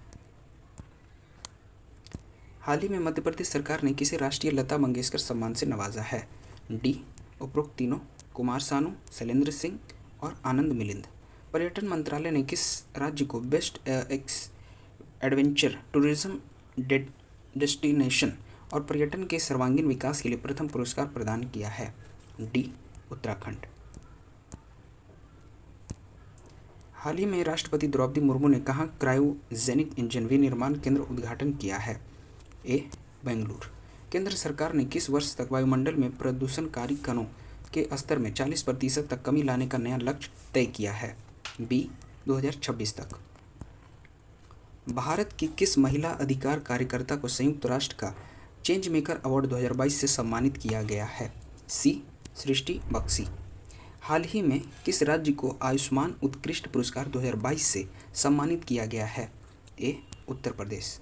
हाल ही में मध्य प्रदेश सरकार ने किसे राष्ट्रीय लता मंगेशकर सम्मान से नवाजा है? डी उपरोक्त तीनों, कुमार सानू, शैलेंद्र सिंह और आनंद मिलिंद। पर्यटन मंत्रालय ने किस राज्य को बेस्ट एडवेंचर टूरिज्म डेस्टिनेशन और पर्यटन के सर्वांगीण विकास के लिए प्रथम पुरस्कार प्रदान किया है? डी उत्तराखंड। हाल ही में राष्ट्रपति द्रौपदी मुर्मू ने कहाँ क्रायोजेनिक इंजन विनिर्माण केंद्र उद्घाटन किया है? ए बेंगलुरु। केंद्र सरकार ने किस वर्ष तक वायुमंडल में प्रदूषणकारी कणों के स्तर में 40% तक कमी लाने का नया लक्ष्य तय किया है? बी 2026 तक। भारत की किस महिला अधिकार कार्यकर्ता को संयुक्त राष्ट्र का चेंज मेकर अवार्ड 2022 से सम्मानित किया गया है? सी सृष्टि बख्शी। हाल ही में किस राज्य को आयुष्मान उत्कृष्ट पुरस्कार 2022 से सम्मानित किया गया है? ए उत्तर प्रदेश।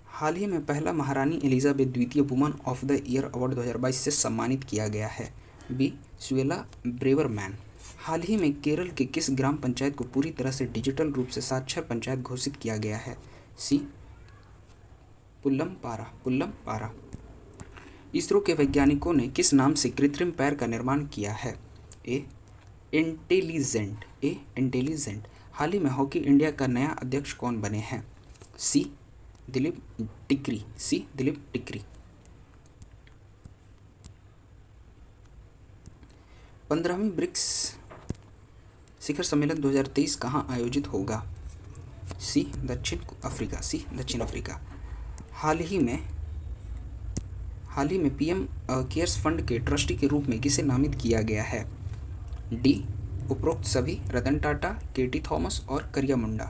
हाल ही में पहला महारानी एलिजाबेथ द्वितीय woman of the year award 2022 से सम्मानित किया गया है? B Suella Braverman. हाल ही में केरल के किस ग्राम पंचायत को पूरी तरह से डिजिटल रूप से साक्षर पंचायत घोषित किया गया है? सी पुल्लम पारा। इसरो के वैज्ञानिकों ने किस नाम से कृत्रिम पैर का निर्माण किया है? ए इंटेलिजेंट। हाल ही में हॉकी इंडिया का नया अध्यक्ष कौन बने हैं? सी दिलीप टिकरी। 15वीं ब्रिक्स शिखर सम्मेलन 2023 कहाँ आयोजित होगा? सी दक्षिण अफ्रीका। हाल ही में PM केयर्स फंड के ट्रस्टी के रूप में किसे नामित किया गया है? डी उपरोक्त सभी, रतन टाटा, KT थॉमस और करिया मुंडा।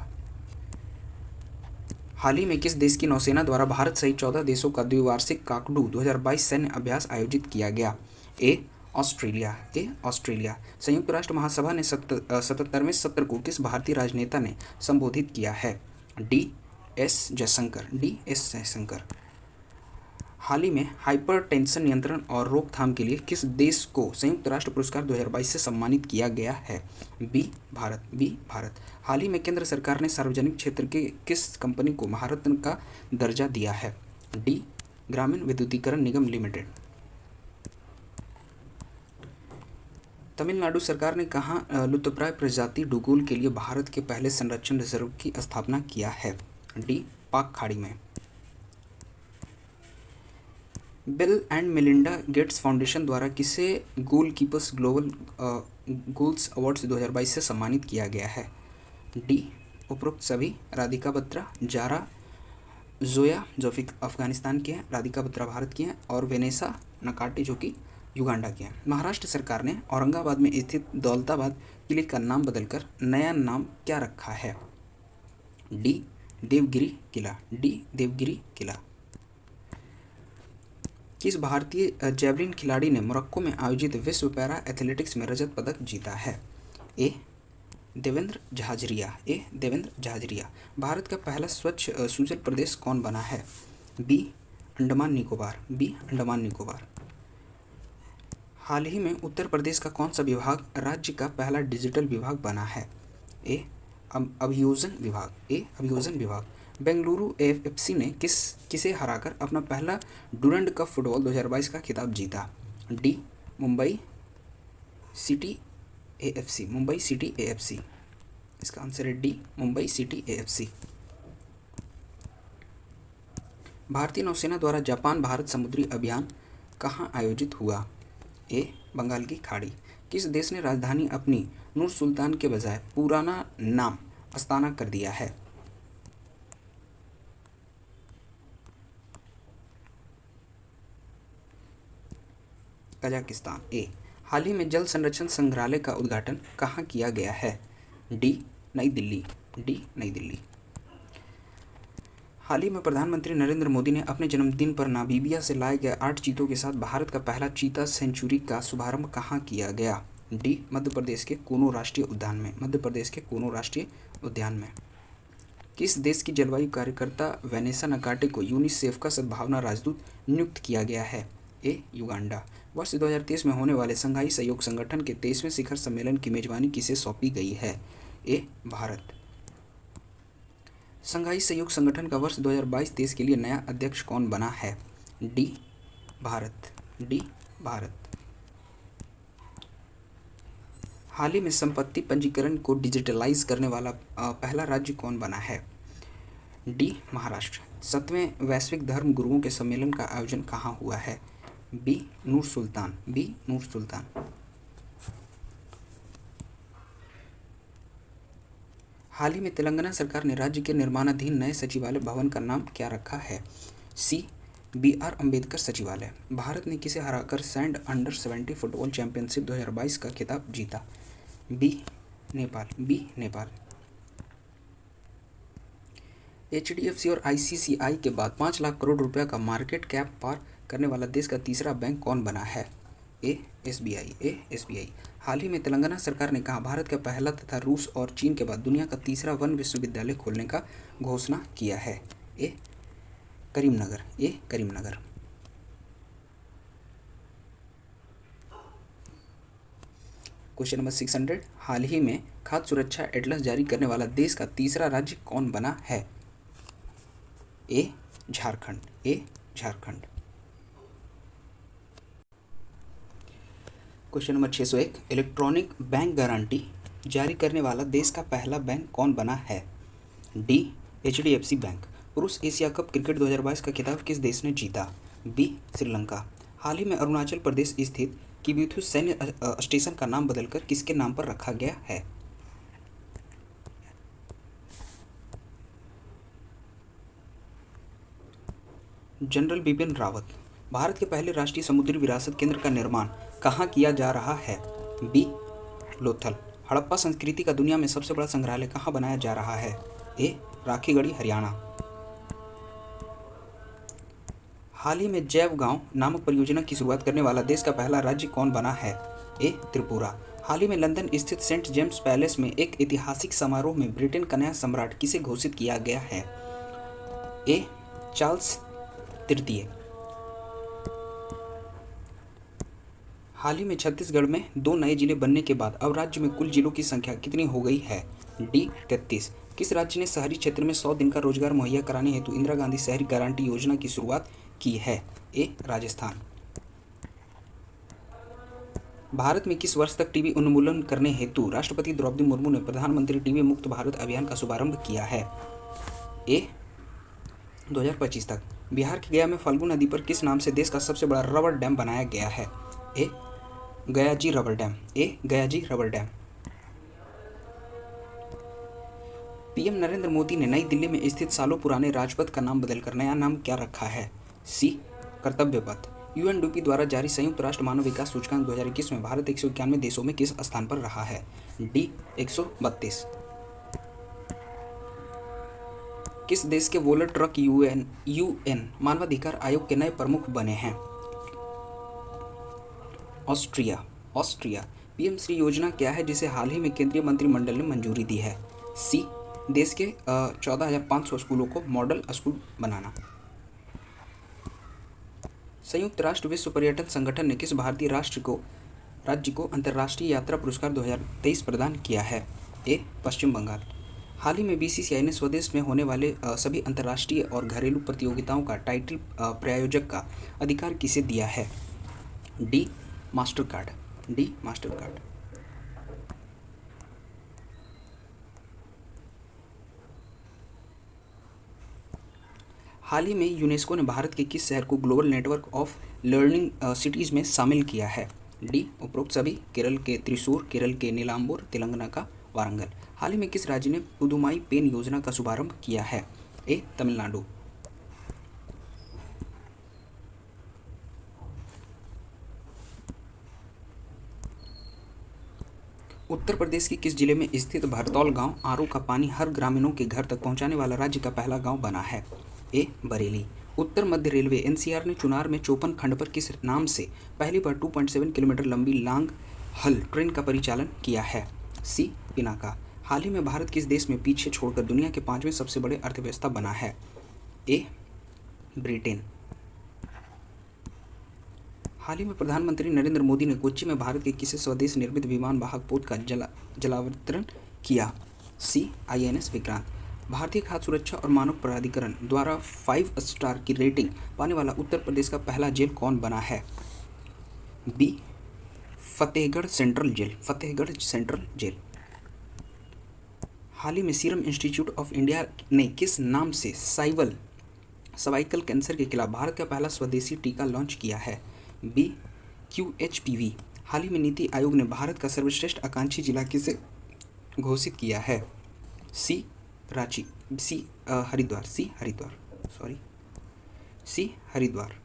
हाल ही में किस देश की नौसेना द्वारा भारत सहित 14 देशों का द्विवार्षिक काकडू 2022 सैन्य अभ्यास आयोजित किया गया? A Australia. संयुक्त राष्ट्र महासभा ने 77वें सत्र को किस भारतीय राजनेता ने संबोधित किया है? डी एस जयशंकर। हाल ही में हाइपरटेंशन नियंत्रण और रोकथाम के लिए किस देश को संयुक्त राष्ट्र पुरस्कार 2022 से सम्मानित किया गया है? बी भारत। हाल ही में केंद्र सरकार ने सार्वजनिक क्षेत्र के किस कंपनी को महारत्न का दर्जा दिया है? डी ग्रामीण विद्युतीकरण निगम लिमिटेड। तमिलनाडु सरकार ने कहाँ लुप्तप्राय प्रजाति डुगुल के लिए भारत के पहले संरक्षण रिजर्व की स्थापना किया है? डी पाक खाड़ी में। Bill and Melinda Gates foundation द्वारा किसे गोलकीपर्स ग्लोबल गोल्स अवार्ड्स 2022 से सम्मानित किया गया है? डी उपरोक्त सभी, राधिका बत्रा, जारा जोया जो अफगानिस्तान की हैं, राधिका बत्रा भारत की हैं और वेनेसा नकाटे जो कि युगांडा के हैं। महाराष्ट्र सरकार ने औरंगाबाद में स्थित दौलताबाद किले का नाम बदलकर नया नाम क्या रखा है? डी देवगिरी किला। किस भारतीय जैवलिन खिलाड़ी ने मोरक्को में आयोजित विश्व पैरा एथलेटिक्स में रजत पदक जीता है? ए देवेंद्र झाझरिया। भारत का पहला स्वच्छ सुजल प्रदेश कौन बना है? बी अंडमान निकोबार। हाल ही में उत्तर प्रदेश का कौन सा विभाग राज्य का पहला डिजिटल विभाग बना है? ए अभियोजन विभाग। बेंगलुरु AFC ने किसे हराकर अपना पहला डूरंड कप फुटबॉल 2022 का खिताब जीता? D Mumbai city AFC, Mumbai city AFC। इसका आंसर है डी, मुंबई सिटी AFC। भारतीय नौसेना द्वारा जापान भारत समुद्री अभियान कहाँ आयोजित हुआ? ए, बंगाल की खाड़ी। किस देश ने राजधानी अपनी नूर सुल्तान के बजाय पुराना नाम अस्ताना कर दिया है? कजाकिस्तान। ए, हाल ही में जल संरक्षण संग्रहालय का उद्घाटन कहाँ किया गया है? डी, नई दिल्ली। डी, नई दिल्ली। हाल ही में प्रधानमंत्री नरेंद्र मोदी ने अपने जन्मदिन पर नामीबिया से लाए गए 8 चीतों के साथ भारत का पहला चीता सेंचुरी का शुभारंभ कहाँ किया गया? डी, मध्य प्रदेश के कूनो राष्ट्रीय उद्यान में। मध्य प्रदेश के कूनो राष्ट्रीय उद्यान में। किस देश की जलवायु कार्यकर्ता वेनेसा नकाटे को यूनिसेफ का सद्भावना राजदूत नियुक्त किया गया है? ए, युगांडा। वर्ष 2023 में होने वाले शंघाई सहयोग संगठन के 23वें शिखर सम्मेलन की मेजबानी किसे सौंपी गई है? ए, भारत। शंघाई सहयोग संगठन का वर्ष 2022-23 के लिए नया अध्यक्ष कौन बना है? डी, भारत। डी, भारत। हाल ही में संपत्ति पंजीकरण को डिजिटलाइज करने वाला पहला राज्य कौन बना है? डी, महाराष्ट्र। 7वें वैश्विक धर्म गुरुओं के सम्मेलन का आयोजन कहाँ हुआ है? बी, नूर सुल्तान। बी, नूर सुल्तान। हाल ही में तेलंगाना सरकार ने राज्य के निर्माणाधीन नए सचिवालय भवन का नाम क्या रखा है? सी, BR अम्बेडकर सचिवालय। भारत ने किसे हराकर सैंड अंडर-70 फुटबॉल चैंपियनशिप 2022 का खिताब जीता? B, Nepal. B, Nepal. HDFC और ICICI के बाद 5 लाख करोड़ रुपया का मार्केट कैप पार करने वाला देश का तीसरा बैंक कौन बना है? ए, SBI। ए, SBI। हाल ही में तेलंगाना सरकार ने कहा भारत का पहला तथा रूस और चीन के बाद दुनिया का तीसरा वन विश्वविद्यालय खोलने का घोषणा किया है? ए, करीमनगर। ए, करीमनगर। क्वेश्चन नंबर 600, हाल ही में खाद्य सुरक्षा एटलस जारी करने वाला देश का तीसरा राज्य कौन बना है? A, Jharkhand. A, Jharkhand. Question number 601, electronic bank guarantee जारी करने वाला देश का पहला बैंक कौन बना है? D, HDFC bank. पुरुष एशिया कप क्रिकेट 2022 का खिताब किस देश ने जीता? बी, श्रीलंका। हाल ही में अरुणाचल प्रदेश स्थित किबिथु सैन्य स्टेशन का नाम बदलकर किसके नाम पर रखा गया है? जनरल बिपिन रावत। भारत के पहले राष्ट्रीय समुद्री विरासत केंद्र का निर्माण कहाँ किया जा रहा है? बी, लोथल। हड़प्पा संस्कृति का दुनिया में सबसे बड़ा संग्रहालय कहाँ बनाया जा रहा है? ए, राखीगढ़ी, हरियाणा। हाल ही में जैव गांव नामक परियोजना की शुरुआत करने वाला देश का पहला राज्य कौन बना है? ए, त्रिपुरा। हाल ही में लंदन स्थित सेंट जेम्स पैलेस में एक ऐतिहासिक समारोह में ब्रिटेन का नया सम्राट किसे घोषित किया गया है? ए, चार्ल्स तृतीय। हाल ही में छत्तीसगढ़ में 2 नए जिले बनने के बाद अब राज्य में कुल जिलों की संख्या कितनी हो गई है? डी, 33। किस राज्य ने शहरी क्षेत्र में 100 दिन का रोजगार मुहैया कराने हेतु इंदिरा गांधी शहरी गारंटी योजना की शुरुआत की है? ए, राजस्थान। भारत में किस वर्ष तक टीबी उन्मूलन करने हेतु राष्ट्रपति द्रौपदी मुर्मू ने प्रधानमंत्री टीबी मुक्त भारत अभियान का शुभारंभ किया है? ए, 2025 तक। बिहार के गया में फल्गु नदी पर किस नाम से देश का सबसे बड़ा रबर डैम बनाया गया है? A, Gayaji rubber dam. A, Gayaji rubber dam. PM Narendra Modi ने नई दिल्ली में स्थित सालों पुराने राजपथ का नाम बदलकर नया नाम क्या रखा है? सी, कर्तव्य पथ। UNDP द्वारा जारी संयुक्त राष्ट्र मानव विकास सूचकांक 2021 में भारत 191 देशों में किस स्थान पर रहा है? डी, 132। किस देश के वोलर ट्रक UN मानवाधिकार आयोग के नए प्रमुख बने हैं? ऑस्ट्रिया। ऑस्ट्रिया। PM श्री योजना क्या है जिसे हाल ही में केंद्रीय मंत्रिमंडल ने मंजूरी दी है? सी, देश के 14,500 स्कूलों को मॉडल स्कूल बनाना। संयुक्त राष्ट्र विश्व पर्यटन संगठन ने किस भारतीय राज्य को अंतर्राष्ट्रीय यात्रा पुरस्कार 2023 प्रदान किया है? ए, पश्चिम बंगाल। हाल ही में BCCI ने स्वदेश में होने वाले सभी अंतर्राष्ट्रीय और घरेलू प्रतियोगिताओं का टाइटल प्रायोजक का अधिकार किसे दिया है? D, Mastercard. D, Mastercard. हाल ही में यूनेस्को ने भारत के किस शहर को global network of learning cities में शामिल किया है? डी उपरोक्त सभी, केरल के त्रिशूर, केरल के नीलाम्बूर, तेलंगाना का वारंगल। हाल ही में किस राज्य ने पुदुमाई पेन योजना का शुभारंभ किया है? ए तमिलनाडु। उत्तर प्रदेश के किस जिले में स्थित भरतौल गांव आरओ का पानी हर ग्रामीणों के घर तक पहुंचाने वाला राज्य का पहला गांव बना है? ए बरेली। उत्तर मध्य रेलवे एनसीआर ने चुनार में 54 खंड पर किस नाम से पहली बार 2.7 किलोमीटर लंबी लांग हल ट्रेन का परिचालन किया है? सी पिनाका। हाल ही में भारत किस देश में पीछे छोड़कर दुनिया के 5वें सबसे बड़े अर्थव्यवस्था बना है? ए ब्रिटेन। हाल ही में प्रधानमंत्री नरेंद्र मोदी ने कोच्चि में भारत के किसी स्वदेश निर्मित विमान वाहक पोत का जलावतरण किया? सी INS विक्रांत। भारतीय खाद्य सुरक्षा और मानक प्राधिकरण द्वारा 5 स्टार की रेटिंग पाने वाला उत्तर प्रदेश का पहला जेल कौन बना है? B Fatehgarh central jail. Fatehgarh central jail. हाल ही में सीरम इंस्टीट्यूट ऑफ इंडिया ने किस नाम से सर्वाइकल कैंसर के खिलाफ भारत का पहला स्वदेशी टीका लॉन्च किया है? B QHPV। हाल ही में नीति आयोग ने भारत का सर्वश्रेष्ठ आकांक्षी जिला किसे घोषित किया है? सी रांची। सी हरिद्वार। सी हरिद्वार।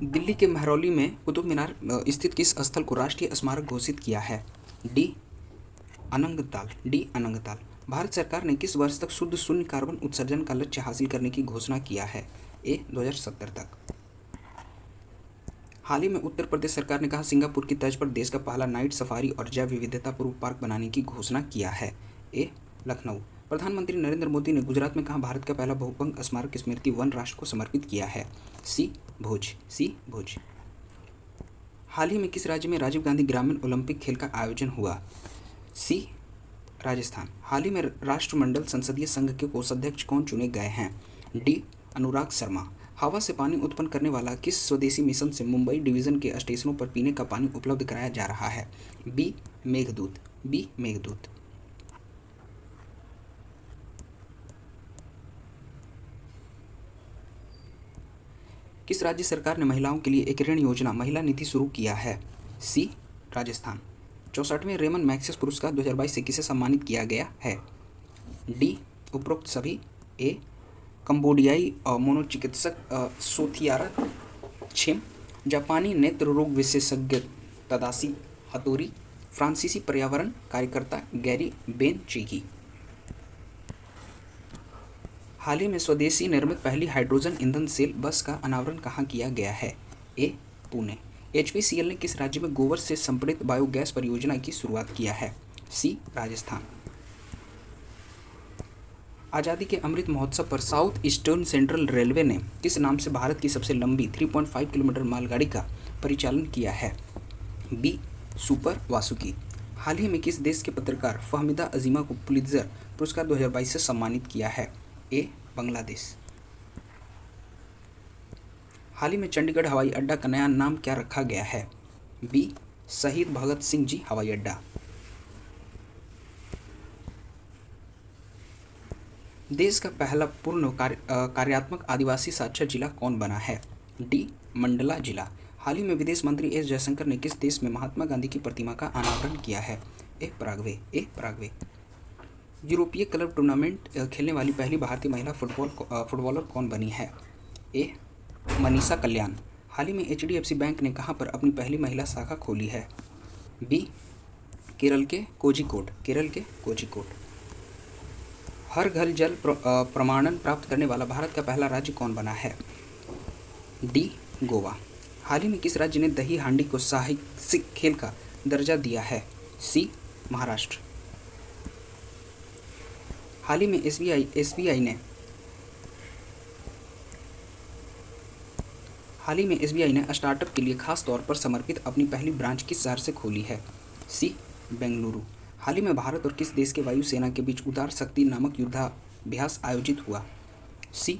दिल्ली के महरौली में कुतुब मीनार स्थित किस स्थल को राष्ट्रीय स्मारक घोषित किया है? डी अनंगताल। भारत सरकार ने किस वर्ष तक शुद्ध शून्य कार्बन उत्सर्जन का लक्ष्य हासिल करने की घोषणा किया है? ए 2070 तक। हाल ही में उत्तर प्रदेश सरकार ने कहा सिंगापुर की तर्ज पर देश का पहला नाइट सफारी और जैव विविधता पूर्व पार्क बनाने की घोषणा किया है? ए लखनऊ। प्रधानमंत्री नरेंद्र मोदी ने गुजरात में कहा भारत का पहला बहुभंग स्मारक स्मृति वन राष्ट्र को समर्पित किया है? सी भुज। हाल ही में किस राज्य में राजीव गांधी ग्रामीण ओलंपिक खेल का आयोजन हुआ? सी राजस्थान। हाल ही में राष्ट्रमंडल संसदीय संघ के कोषाध्यक्ष कौन चुने गए हैं? डी अनुराग शर्मा। हवा से पानी उत्पन्न करने वाला किस स्वदेशी मिशन से मुंबई डिवीजन के स्टेशनों पर पीने का पानी उपलब्ध कराया जा रहा है? बी मेघदूत। किस राज्य सरकार ने महिलाओं के लिए एक ऋण योजना महिला निधि शुरू किया है? सी राजस्थान। 64वें रेमन मैग्सेसे पुरस्कार 2022 से किसे सम्मानित किया गया है? डी उपरोक्त सभी। ए कंबोडियाई मनोचिकित्सक सोथियारा छिम। जापानी नेत्र रोग विशेषज्ञ तदाशी हतोरी। फ्रांसीसी पर्यावरण कार्यकर्ता गैरी बेनचेगी। हाल ही में स्वदेशी निर्मित पहली हाइड्रोजन ईंधन सेल बस का अनावरण कहाँ किया गया है? ए पुणे। HPCL ने किस राज्य में गोबर से संपीड़ित बायोगैस परियोजना की शुरुआत किया है? सी राजस्थान। आज़ादी के अमृत महोत्सव पर साउथ ईस्टर्न सेंट्रल रेलवे ने किस नाम से भारत की सबसे लंबी 3.5 किलोमीटर मालगाड़ी का परिचालन किया है? B super Vasuki. हाल ही में किस देश के पत्रकार फहमीदा अजीमा को पुलित्जर पुरस्कार 2022 से सम्मानित किया है? ए बांग्लादेश। हाल ही में चंडीगढ़ हवाई अड्डा का नया नाम क्या रखा गया है? बी शहीद भगत सिंह जी हवाई अड्डा। देश का पहला पूर्ण कार्यात्मक आदिवासी साक्षर जिला कौन बना है? डी मंडला जिला। हाल ही में विदेश मंत्री एस जयशंकर ने किस देश में महात्मा गांधी की प्रतिमा का अनावरण किया है? ए पराग्वे। यूरोपीय क्लब टूर्नामेंट खेलने वाली पहली भारतीय महिला फुटबॉलर कौन बनी है? ए मनीषा कल्याण। हाल ही में HDFC बैंक ने कहां पर अपनी पहली महिला शाखा खोली है? बी केरल के कोझिकोड। हर घर जल प्रमाणन प्राप्त करने वाला भारत का पहला राज्य कौन बना है? डी गोवा। हाल ही में किस राज्य ने दही हांडी को साहसिक खेल का दर्जा दिया है? सी महाराष्ट्र। हाल ही में SBI ने स्टार्टअप के लिए खास तौर पर समर्पित अपनी पहली ब्रांच किस शहर से खोली है? सी बेंगलुरु। हाल ही में भारत और किस देश के वायुसेना के बीच उदार शक्ति नामक युद्धाभ्यास आयोजित हुआ? सी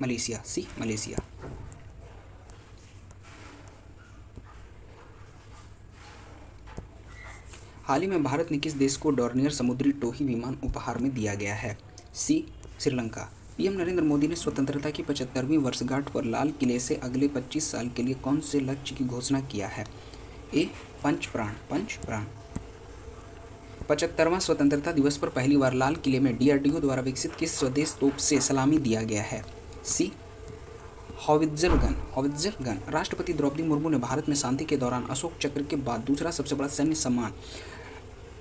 मलेशिया। हाल ही में भारत ने किस देश को डॉर्नियर समुद्री टोही विमान उपहार में दिया गया है? सी श्रीलंका। पीएम नरेंद्र मोदी ने स्वतंत्रता की 75वीं वर्षगांठ पर लाल किले से अगले 25 साल के लिए कौन से लक्ष्य की घोषणा किया है? ए पंच प्राण। 75वां स्वतंत्रता दिवस पर पहली बार लाल किले में डीआरडीओ द्वारा विकसित किस स्वदेश तोप से सलामी दिया गया है? सी हॉवित्जर गन। राष्ट्रपति द्रौपदी मुर्मू ने भारत में शांति के दौरान अशोक चक्र के बाद दूसरा सबसे बड़ा सैन्य सम्मान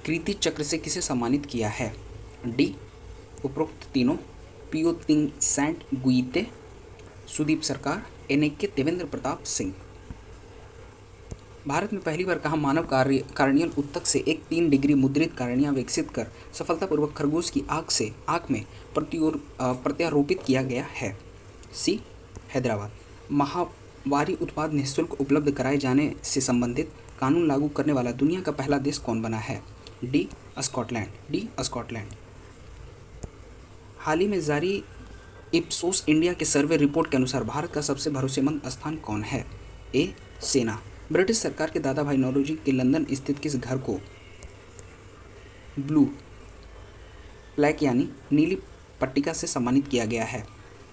कीर्ति चक्र से किसे सम्मानित किया है? डी उपरोक्त तीनों, पियो तिंग सैंट गुइते, सुदीप सरकार, एनएके देवेंद्र प्रताप सिंह। भारत में पहली बार कहाँ मानव कार्नियल उत्तक से एक 3 डिग्री मुद्रित कार्निया विकसित कर सफलतापूर्वक खरगोश की आँख में प्रत्यारोपित किया गया है? सी हैदराबाद। माहवारी उत्पाद निःशुल्क उपलब्ध कराए जाने से संबंधित कानून लागू करने वाला दुनिया का पहला देश कौन बना है? D Scotland. हाल ही में जारी इप्सोस इंडिया के सर्वे रिपोर्ट के अनुसार भारत का सबसे भरोसेमंद स्थान कौन है? ए सेना। ब्रिटिश सरकार के दादा भाई नौरोजी के लंदन स्थित किस घर को ब्लू प्लैक यानी नीली पट्टिका से सम्मानित किया गया है?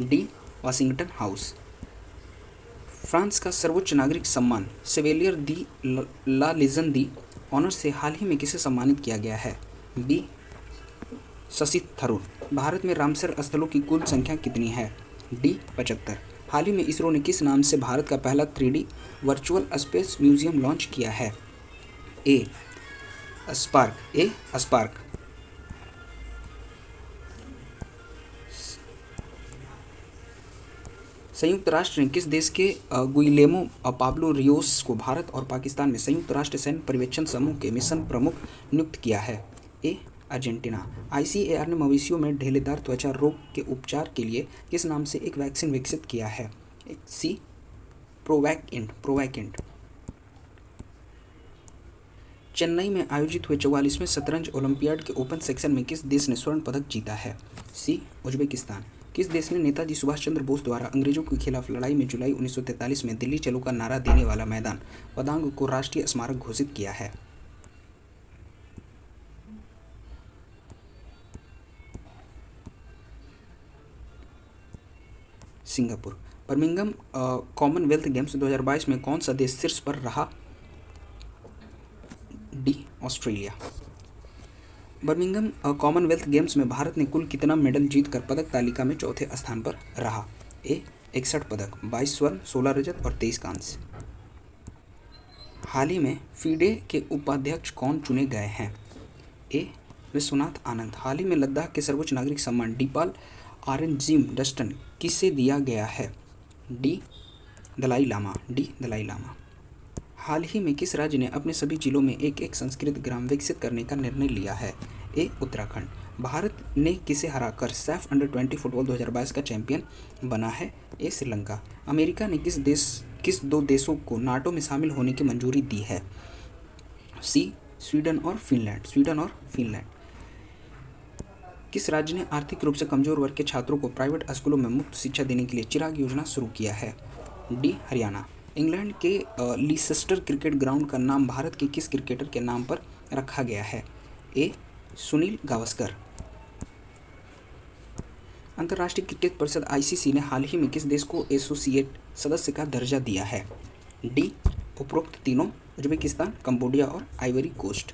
D Washington house. फ्रांस का सर्वोच्च नागरिक सम्मान सेवेलियर दी ला लीजन दी ऑनर से हाल ही में किसे सम्मानित किया गया है? बी शशि थरूर। भारत में रामसर स्थलों की कुल संख्या कितनी है? डी 75। हाल ही में इसरो ने किस नाम से भारत का पहला 3D virtual space museum launch किया है? ए स्पार्क। संयुक्त राष्ट्र ने किस देश के गुइलेमो पाब्लो रियोस को भारत और पाकिस्तान में संयुक्त राष्ट्र सैन्य पर्यवेक्षण समूह के मिशन प्रमुख नियुक्त किया है? ए अर्जेंटीना। ICAR ने मवेशियों में ढेलेदार त्वचा रोग के उपचार के लिए किस नाम से एक वैक्सीन विकसित किया है? सी प्रोवैकेंट। चेन्नई में आयोजित हुए 44वें शतरंज ओलंपियाड के ओपन सेक्शन में किस देश ने स्वर्ण पदक जीता है? सी उज्बेकिस्तान। किस देश ने नेताजी सुभाष चंद्र बोस द्वारा अंग्रेजों के खिलाफ लड़ाई में जुलाई 1943 में दिल्ली चलो का नारा देने वाला मैदान पदांग को राष्ट्रीय स्मारक घोषित किया है? सिंगापुर। बर्मिंघम कॉमनवेल्थ गेम्स 2022 में कौन सा देश शीर्ष पर रहा? D Australia. Birmingham Commonwealth games में भारत ने कुल कितना मेडल जीतकर पदक तालिका में चौथे स्थान पर रहा? ए 61 पदक, 22 स्वर्ण, 16 रजत और 23 कांस्य। हाल ही में फीडे के उपाध्यक्ष कौन चुने गए हैं? ए विश्वनाथ आनंद। हाल ही में लद्दाख के सर्वोच्च नागरिक सम्मान डीपाल आरेंजिम डस्टन किसे दिया गया है? डी दलाई लामा। हाल ही में किस राज्य ने अपने सभी जिलों में एक संस्कृत ग्राम विकसित करने का निर्णय लिया है? ए उत्तराखंड। भारत ने किसे हराकर सैफ अंडर-20 फुटबॉल 2022 का चैंपियन बना है? ए श्रीलंका। अमेरिका ने किस 2 देशों को नाटो में शामिल होने की मंजूरी दी है? सी स्वीडन और फिनलैंड। किस राज्य ने आर्थिक रूप से कमजोर वर्ग के छात्रों को प्राइवेट स्कूलों में मुफ्त शिक्षा देने के लिए चिराग योजना शुरू किया है? डी हरियाणा। इंग्लैंड के लीसेस्टर क्रिकेट ग्राउंड का नाम भारत के किस क्रिकेटर के नाम पर रखा गया है? ए सुनील गावस्कर। अंतर्राष्ट्रीय क्रिकेट परिषद ICC ने हाल ही में किस देश को एसोसिएट सदस्य का दर्जा दिया है? डी उपरोक्त तीनों, उज्बेकिस्तान, कंबोडिया और आइवरी कोस्ट।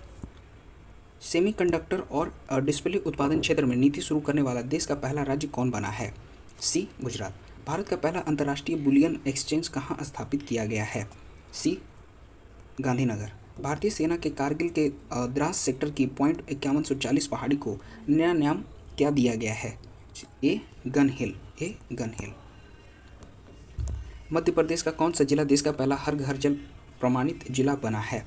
सेमीकंडक्टर और डिस्प्ले उत्पादन क्षेत्र में नीति शुरू करने वाला देश का पहला राज्य कौन बना है? सी गुजरात। भारत का पहला अंतर्राष्ट्रीय बुलियन एक्सचेंज कहाँ स्थापित किया गया है? सी गांधीनगर। भारतीय सेना के कारगिल के द्रास सेक्टर की .5140 पहाड़ी को नया नाम क्या दिया गया है? ए गन हिल। मध्य प्रदेश का कौन सा जिला देश का पहला हर घर जल प्रमाणित जिला बना है?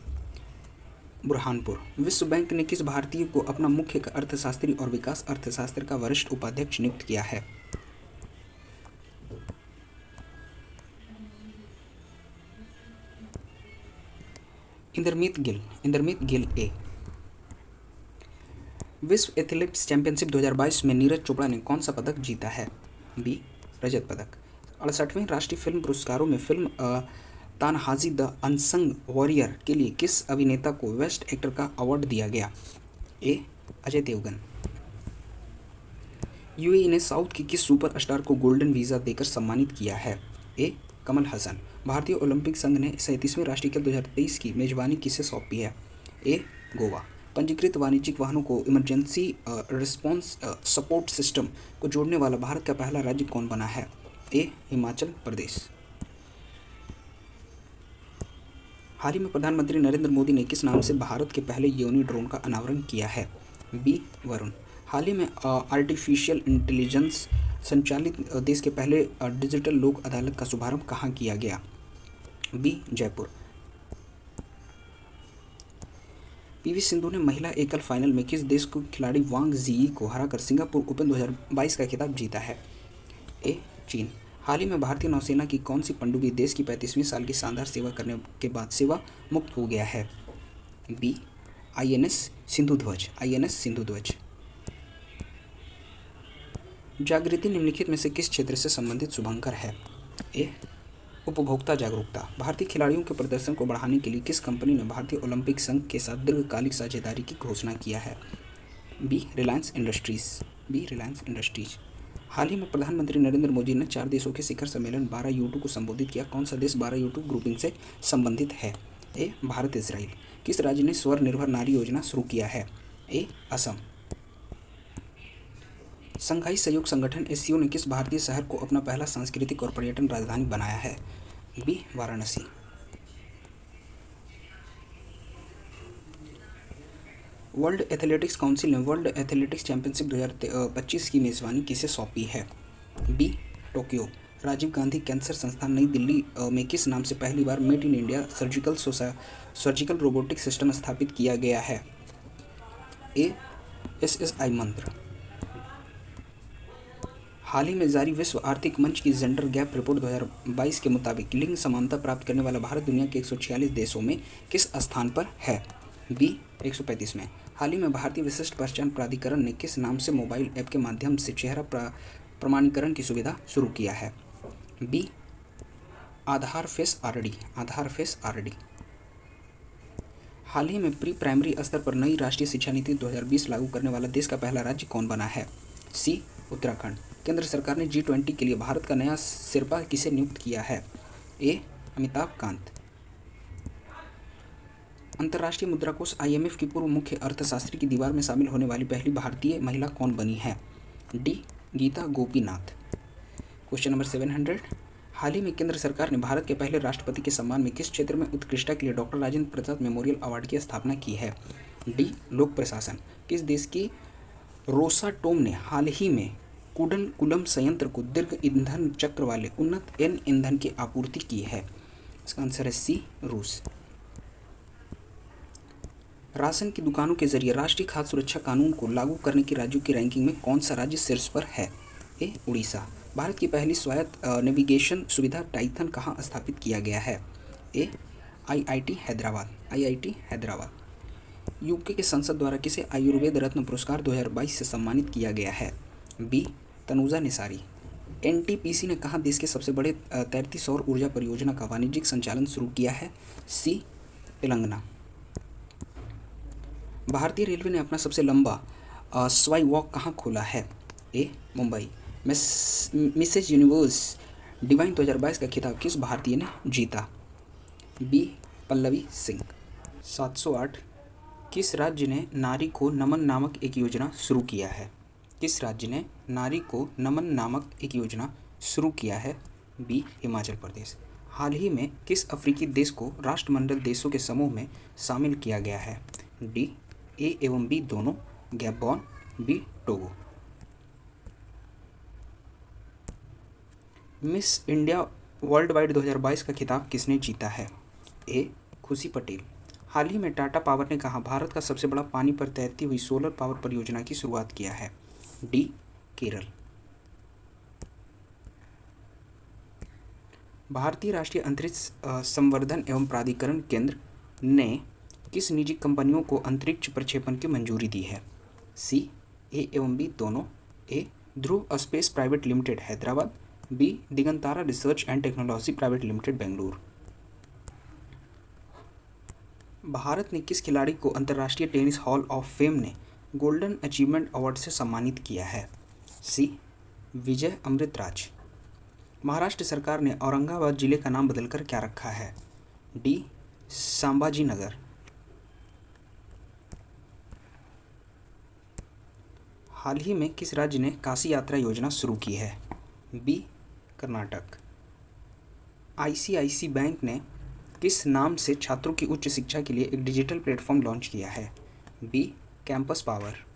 बुरहानपुर। विश्व बैंक ने किस भारतीय को अपना मुख्य अर्थशास्त्री और विकास अर्थशास्त्र का वरिष्ठ उपाध्यक्ष नियुक्त किया है? इंद्रमीत गिल ए। विश्व एथलेटिक्स चैंपियनशिप 2022 में नीरज चोपड़ा ने कौन सा पदक जीता है? बी रजत पदक। 68वें राष्ट्रीय फिल्म पुरस्कारों में फिल्म तानहाजी द अनसंग वॉरियर के लिए किस अभिनेता को बेस्ट एक्टर का अवार्ड दिया गया? ए अजय देवगन। यूएई ने साउथ के किस सुपरस्टार को गोल्डन वीज़ा देकर सम्मानित किया है? ए. कमल हसन। भारतीय ओलंपिक संघ ने 37वें राष्ट्रीय खेल 2023 की मेजबानी किसे सौंपी है? ए. गोवा। पंजीकृत वाणिज्यिक वाहनों को इमरजेंसी रिस्पॉन्स सपोर्ट सिस्टम को जोड़ने वाला भारत का पहला राज्य कौन बना है? ए. हिमाचल प्रदेश। हाल ही में प्रधानमंत्री नरेंद्र मोदी ने किस नाम से भारत के पहले योनि ड्रोन का अनावरण किया है? बी. वरुण। हाल ही में आर्टिफिशियल इंटेलिजेंस संचालित देश के पहले डिजिटल लोक अदालत का शुभारंभ कहाँ किया गया? बी. जयपुर। पीवी सिंधु ने महिला एकल फाइनल में किस देश को खिलाड़ी वांग जीई को हराकर सिंगापुर ओपन 2022 का खिताब जीता है? ए. चीन। हाल ही में भारतीय नौसेना की कौन सी पनडुब्बी देश की 35वीं साल की शानदार सेवा करने के बाद सेवा मुक्त हो गया है? बी. आईएनएस सिंधुध्वज। आईएनएस सिंधुध्वज। जागृति निम्नलिखित में से किस क्षेत्र से संबंधित शुभंकर है? ए. उपभोक्ता जागरूकता। भारतीय खिलाड़ियों के प्रदर्शन को बढ़ाने के लिए किस कंपनी ने भारतीय ओलंपिक संघ के साथ दीर्घकालिक साझेदारी की घोषणा किया है? B. Reliance Industries. B. Reliance Industries. हाल ही में प्रधानमंत्री नरेंद्र मोदी ने 4 देशों के शिखर सम्मेलन 12U2 को संबोधित किया। कौन सा देश 12U2 ग्रुपिंग से संबंधित है? ए. भारत। इजराइल। किस राज्य ने स्वनिर्भर नारी योजना शुरू किया है? ए. असम। संघाई सहयोग संगठन एससीओ ने किस भारतीय शहर को अपना पहला सांस्कृतिक और पर्यटन राजधानी बनाया है? B. Varanasi. World Athletics Council ने वर्ल्ड एथलेटिक्स चैंपियनशिप 2025 की मेजबानी किसे सौंपी है? B. Tokyo. Rajiv Gandhi cancer संस्थान नई दिल्ली में किस नाम से पहली बार made in India surgical robotic system स्थापित किया गया है? ए. SSI मंत्र। हाल ही में जारी विश्व आर्थिक मंच की जेंडर गैप रिपोर्ट 2022 के मुताबिक लिंग समानता प्राप्त करने वाला भारत दुनिया के 146 देशों में किस स्थान पर है? बी. 135 में। हाल ही में भारतीय विशिष्ट पहचान प्राधिकरण ने किस नाम से मोबाइल ऐप के माध्यम से चेहरा प्रमाणीकरण की सुविधा शुरू किया है? बी. आधार फेस आरडी। आधार फेस आरडी। हाल ही में प्री प्राइमरी स्तर पर नई राष्ट्रीय शिक्षा नीति 2020 लागू करने वाला देश का पहला राज्य कौन बना है? सी. उत्तराखंड। केंद्र सरकार ने G20 के लिए भारत का नया शेर्पा किसे नियुक्त किया है? ए. अमिताभ कांत। अंतर्राष्ट्रीय मुद्रा कोष IMF की पूर्व मुख्य अर्थशास्त्री की दीवार में शामिल होने वाली पहली भारतीय महिला कौन बनी है? D. Gita Gopinath. Question number 700। हाल ही में केंद्र सरकार ने भारत के पहले राष्ट्रपति के सम्मान में किस क्षेत्र में उत्कृष्टता के लिए doctor Rajendra Prasad memorial award की स्थापना की है? डी. लोक प्रशासन। किस देश की रोसाटोम ने हाल ही में कुडनकुलम संयंत्र को दीर्घ ईंधन चक्र वाले उन्नत एन ईंधन की आपूर्ति की है? इसका आंसर है सी. रूस। राशन की दुकानों के जरिए राष्ट्रीय खाद्य सुरक्षा कानून को लागू करने की राज्यों की रैंकिंग में कौन सा राज्य शीर्ष पर है? ए. उड़ीसा। भारत की पहली स्वायत्त नेविगेशन सुविधा टाइथन कहाँ स्थापित किया गया है? ए. IIT Hyderabad. IIT Hyderabad. UK के संसद द्वारा किसे आयुर्वेद रत्न पुरस्कार 2022 से सम्मानित किया गया है? बी. तनुजा निसारी। NTPC ने कहाँ देश के सबसे बड़े तैरती सौर ऊर्जा परियोजना का वाणिज्यिक संचालन शुरू किया है? सी. तेलंगाना। भारतीय रेलवे ने अपना सबसे लंबा स्वाई वॉक कहाँ खोला है? ए. मुंबई। मिसेज यूनिवर्स डिवाइन 2022 का खिताब किस भारतीय ने जीता? बी. पल्लवी सिंह। 708। किस राज्य ने नारी को नमन नामक एक योजना शुरू किया है? किस राज्य ने नारी को नमन नामक एक योजना शुरू किया है? बी. हिमाचल प्रदेश। हाल ही में किस अफ्रीकी देश को राष्ट्रमंडल देशों के समूह में शामिल किया गया है? डी. ए एवं बी दोनों। Gabon. B. Togo. Miss India worldwide 2022 का खिताब किसने जीता है? ए. खुशी पटेल। हाल ही में टाटा पावर ने कहा भारत का सबसे बड़ा पानी पर तैरती हुई सोलर पावर परियोजना की शुरुआत किया है? डी. केरल। भारतीय राष्ट्रीय अंतरिक्ष संवर्धन एवं प्राधिकरण केंद्र ने किस निजी कंपनियों को अंतरिक्ष प्रक्षेपण की मंजूरी दी है? सी. ए एवं बी दोनों। A. Dhruva space private limited Hyderabad. B. Digantara research and technology private limited Bengaluru. Bharat ने किस खिलाड़ी को अंतर्राष्ट्रीय टेनिस हॉल ऑफ फेम ने गोल्डन अचीवमेंट अवार्ड से सम्मानित किया है? सी विजय अमृतराज। महाराष्ट्र सरकार ने औरंगाबाद जिले का नाम बदलकर क्या रखा है? डी संभाजी नगर। हाल ही में किस राज्य ने काशी यात्रा योजना शुरू की है? बी कर्नाटक। आईसीआईसी बैंक ने किस नाम से छात्रों की उच्च शिक्षा के लिए एक डिजिटल प्लेटफॉर्म लॉन्च किया है? B campus power.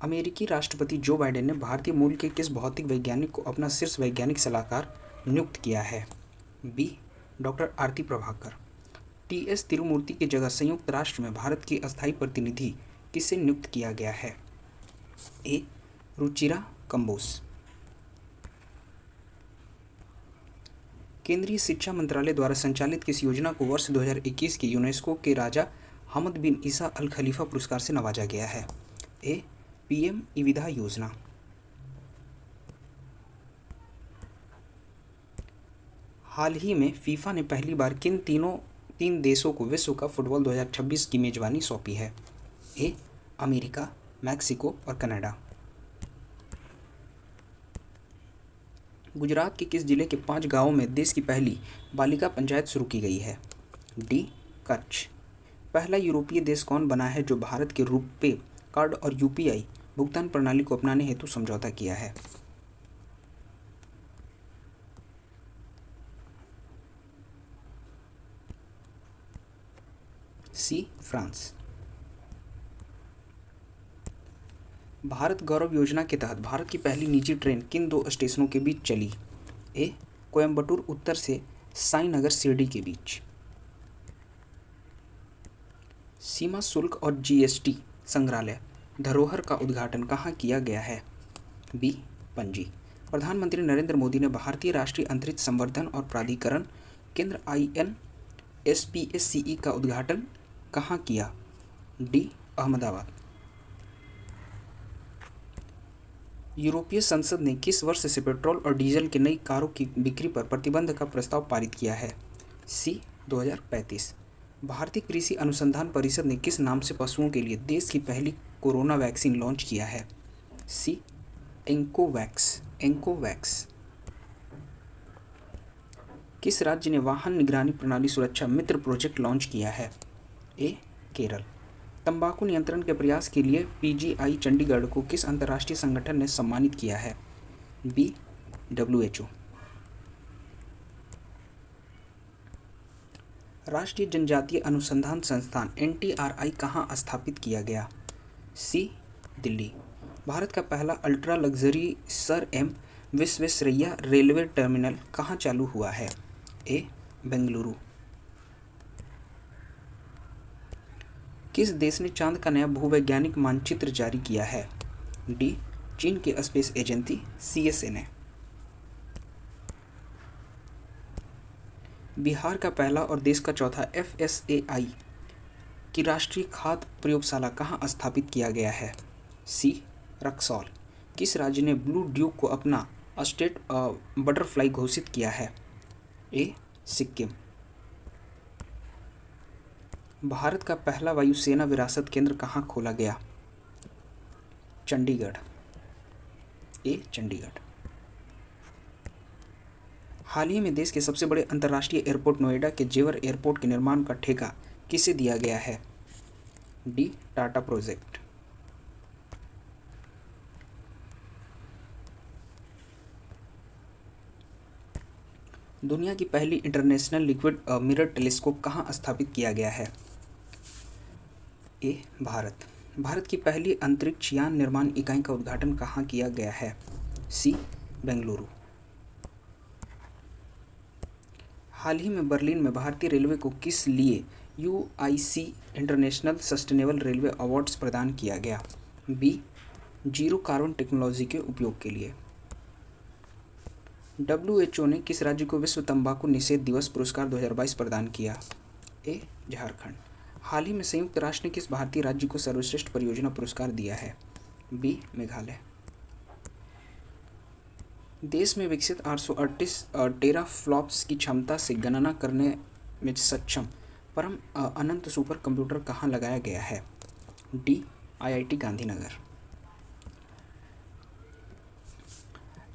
अमेरिकी राष्ट्रपति जो बाइडेन ने भारतीय मूल के किस भौतिक वैज्ञानिक को अपना शीर्ष वैज्ञानिक सलाहकार नियुक्त किया है? बी डॉक्टर आरती प्रभाकर। टीएस तिरुमूर्ति की जगह संयुक्त राष्ट्र में भारत की अस्थायी प्रतिनिधि किसे नियुक्त किया गया है? ए रुचिरा कंबोज। केंद्रीय शिक्षा मंत्रालय द्वारा संचालित किस योजना को वर्ष 2021 के यूनेस्को के राजा हमद बिन ईसा अल खलीफा पुरस्कार से नवाजा गया है? ए पीएम ईविधा योजना। हाल ही में फीफा ने पहली बार किन तीन देशों को विश्व कप फुटबॉल 2026 की मेजबानी सौंपी है? ए अमेरिका, मैक्सिको और कनाडा। गुजरात के किस जिले के 5 गांवों में देश की पहली बालिका पंचायत शुरू की गई है? डी कच्छ। पहला यूरोपीय देश कौन बना है जो भारत के रुपे कार्ड और यूपीआई भुगतान प्रणाली को अपनाने हेतु समझौता किया है? सी फ्रांस। भारत गौरव योजना के तहत भारत की पहली निजी ट्रेन किन 2 स्टेशनों के बीच चली? ए कोयम्बटूर उत्तर से साईनगर शिरडी के बीच। सीमा शुल्क और जीएसटी संग्रहालय धरोहर का उद्घाटन कहाँ किया गया है? बी पणजी। प्रधानमंत्री नरेंद्र मोदी ने भारतीय राष्ट्रीय अंतरिक्ष संवर्धन और प्राधिकरण केंद्र INSPACE का उद्घाटन कहाँ किया? डी अहमदाबाद। यूरोपीय संसद ने किस वर्ष से पेट्रोल और डीजल की नई कारों की बिक्री पर प्रतिबंध का प्रस्ताव पारित किया है? सी 2035। भारतीय कृषि अनुसंधान परिषद ने किस नाम से पशुओं के लिए देश की पहली कोरोना वैक्सीन लॉन्च किया है? सी एंकोवैक्स। किस राज्य ने वाहन निगरानी प्रणाली सुरक्षा मित्र प्रोजेक्ट लॉन्च किया है? ए केरल। तंबाकू नियंत्रण के प्रयास के लिए PGI चंडीगढ़ को किस अंतर्राष्ट्रीय संगठन ने सम्मानित किया है? B WHO। राष्ट्रीय जनजातीय अनुसंधान संस्थान NTRI कहाँ स्थापित किया गया? सी दिल्ली। भारत का पहला ultra luxury sir M Visvesvaraya railway terminal कहाँ चालू हुआ है? ए बेंगलुरु। किस देश ने चांद का नया भूवैज्ञानिक मानचित्र जारी किया है? डी चीन की स्पेस एजेंसी CSA ने। बिहार का पहला और देश का चौथा FSAI की राष्ट्रीय खाद्य प्रयोगशाला कहाँ स्थापित किया गया है? सी रक्सौल। किस राज्य ने ब्लू ड्यूक को अपना स्टेट बटरफ्लाई घोषित किया है? ए सिक्किम। भारत का पहला वायुसेना विरासत केंद्र कहाँ खोला गया? चंडीगढ़। ए चंडीगढ़। हाल ही में देश के सबसे बड़े अंतर्राष्ट्रीय एयरपोर्ट नोएडा के जेवर एयरपोर्ट के निर्माण का ठेका किसे दिया गया है? D Tata project. दुनिया की पहली इंटरनेशनल लिक्विड मिरर टेलीस्कोप कहाँ स्थापित किया गया है? ए भारत। भारत की पहली अंतरिक्ष यान निर्माण इकाई का उद्घाटन कहाँ किया गया है? सी बेंगलुरु। हाल ही में बर्लिन में भारतीय रेलवे को किस लिए UIC international sustainable railway awards प्रदान किया गया? बी जीरो कार्बन टेक्नोलॉजी के उपयोग के लिए। WHO ने किस राज्य को विश्व तंबाकू निषेध दिवस पुरस्कार 2022 प्रदान किया? ए झारखंड। हाल ही में संयुक्त राष्ट्र ने किस भारतीय राज्य को सर्वश्रेष्ठ परियोजना पुरस्कार दिया है? बी मेघालय। देश में विकसित 838 टेराफ्लॉप्स की क्षमता से गणना करने में सक्षम परम अनंत सुपर कंप्यूटर कहाँ लगाया गया है? D IIT Gandhinagar.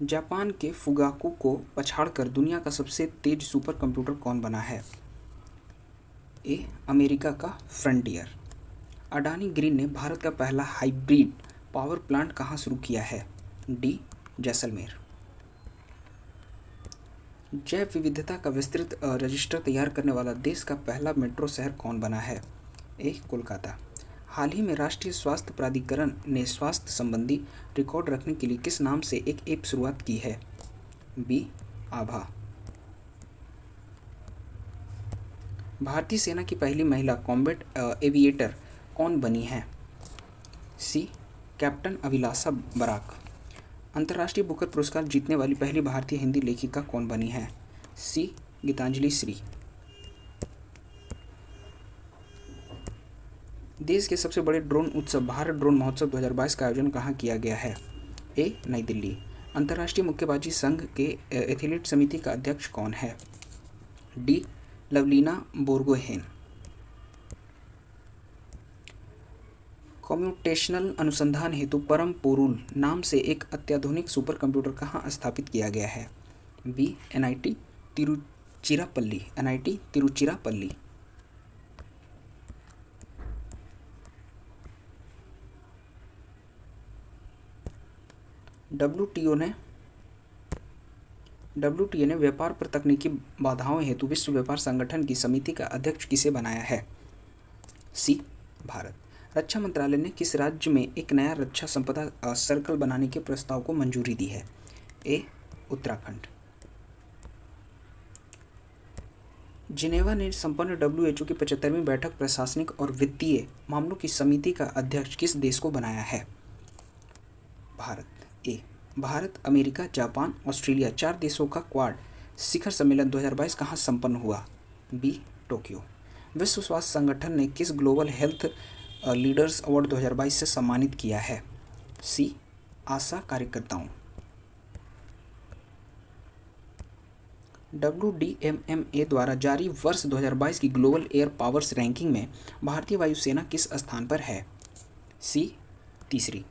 जापान के फुगाकू को पछाड़कर दुनिया का सबसे तेज सुपर कंप्यूटर कौन बना है? ए अमेरिका का फ्रंटियर। अडानी ग्रीन ने भारत का पहला हाइब्रिड पावर प्लांट कहाँ शुरू किया है? डी जैसलमेर। जैव विविधता का विस्तृत रजिस्टर तैयार करने वाला देश का पहला मेट्रो शहर कौन बना है? ए कोलकाता। हाल ही में राष्ट्रीय स्वास्थ्य प्राधिकरण ने स्वास्थ्य संबंधी रिकॉर्ड रखने के लिए किस नाम से एक ऐप शुरुआत की है? बी आभा। भारतीय सेना की पहली महिला कॉम्बैट एविएटर कौन बनी है? सी कैप्टन अभिलाषा बराक। अंतर्राष्ट्रीय बुकर पुरस्कार जीतने वाली पहली भारतीय हिंदी लेखिका कौन बनी है? सी गीतांजलि श्री। देश के सबसे बड़े ड्रोन उत्सव भारत ड्रोन महोत्सव 2022 का आयोजन कहाँ किया गया है? ए नई दिल्ली। अंतर्राष्ट्रीय मुक्केबाजी संघ के एथलीट समिति का अध्यक्ष कौन है? डी लवलीना बोर्गोहेन। कम्प्यूटेशनल अनुसंधान हेतु परम पोरुल नाम से एक अत्याधुनिक सुपर कंप्यूटर कहाँ स्थापित किया गया है? B NIT Tiruchirappalli. NIT Tiruchirappalli. WTO ने व्यापार पर तकनीकी बाधाओं हेतु विश्व व्यापार संगठन की समिति का अध्यक्ष किसे बनाया है? सी भारत। रक्षा मंत्रालय ने किस राज्य में एक नया रक्षा संपदा सर्कल बनाने के प्रस्ताव को मंजूरी दी है? ए उत्तराखंड। जिनेवा ने संपन्न डब्ल्यूएचओ की 75वीं बैठक प्रशासनिक और वित्तीय मामलों की समिति का अध्यक्ष किस देश को बनाया है? भारत। ए भारत, अमेरिका, जापान, ऑस्ट्रेलिया 4 देशों का क्वाड शिखर सम्मेलन 2022 कहाँ संपन्न हुआ? B Tokyo. विश्व स्वास्थ्य संगठन ने किस ग्लोबल हेल्थ लीडर्स अवार्ड 2022 से सम्मानित किया है? सी आशा कार्यकर्ताओं। WDMMA द्वारा जारी वर्ष 2022 की ग्लोबल एयर पावर्स रैंकिंग में भारतीय वायुसेना किस स्थान पर है? सी तीसरी।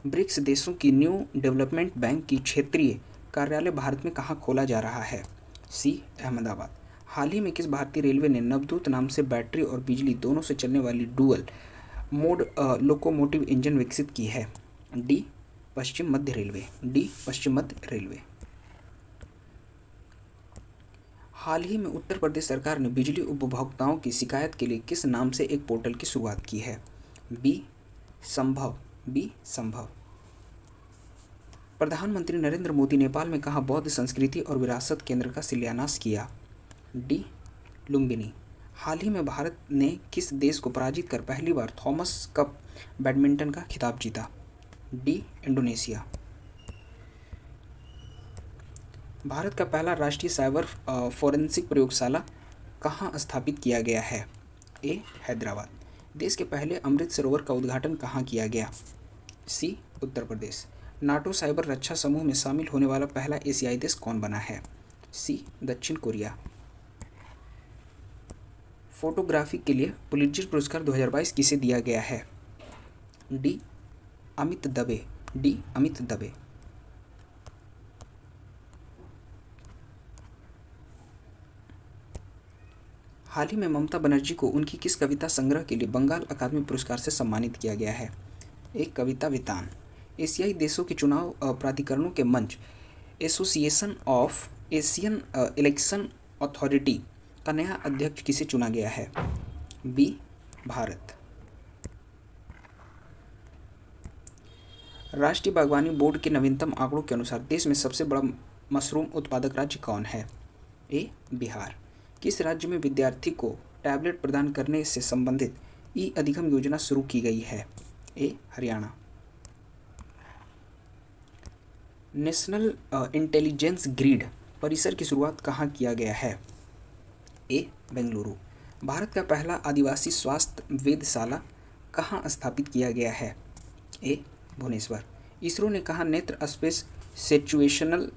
ब्रिक्स देशों की न्यू डेवलपमेंट बैंक की क्षेत्रीय कार्यालय भारत में कहाँ खोला जा रहा है? सी अहमदाबाद। हाल ही में किस भारतीय रेलवे ने नवदूत नाम से बैटरी और बिजली दोनों से चलने वाली डुअल मोड लोकोमोटिव इंजन विकसित की है? डी पश्चिम मध्य रेलवे। डी पश्चिम मध्य रेलवे। हाल ही में उत्तर प्रदेश सरकार ने बिजली उपभोक्ताओं की शिकायत के लिए किस नाम से एक पोर्टल की शुरुआत की है? बी संभव। बी संभव। प्रधानमंत्री नरेंद्र मोदी नेपाल में कहाँ बौद्ध संस्कृति और विरासत केंद्र का शिलान्यास किया? डी लुम्बिनी। हाल ही में भारत ने किस देश को पराजित कर पहली बार थॉमस कप बैडमिंटन का खिताब जीता? D Indonesia. भारत का पहला राष्ट्रीय साइबर फोरेंसिक प्रयोगशाला कहाँ स्थापित किया गया है? ए हैदराबाद। देश के पहले अमृत सरोवर का उद्घाटन कहाँ किया गया? सी उत्तर प्रदेश। नाटो साइबर रक्षा समूह में शामिल होने वाला पहला एशियाई देश कौन बना है? सी दक्षिण कोरिया। फोटोग्राफी के लिए पुलित्जर पुरस्कार 2022 किसे दिया गया है? डी अमित दबे। डी अमित दबे। हाल ही में ममता बनर्जी को उनकी किस कविता संग्रह के लिए बंगाल अकादमी पुरस्कार से सम्मानित किया गया है? एक कविता वितान। एशियाई देशों के चुनाव प्राधिकरणों के मंच association of Asian election authority का नया अध्यक्ष किसे चुना गया है? बी भारत। राष्ट्रीय बागवानी बोर्ड के नवीनतम आंकड़ों के अनुसार देश में सबसे बड़ा मशरूम उत्पादक राज्य कौन है? ए बिहार। किस राज्य में विद्यार्थी को टैबलेट प्रदान करने से संबंधित ई अधिगम योजना शुरू की गई है? ए हरियाणा। नेशनल इंटेलिजेंस ग्रिड परिसर की शुरुआत कहाँ किया गया है? ए बेंगलुरु। भारत का पहला आदिवासी स्वास्थ्य वेधशाला कहाँ स्थापित किया गया है? ए भुवनेश्वर। इसरो ने कहाँ नेत्र स्पेस सिचुएशनल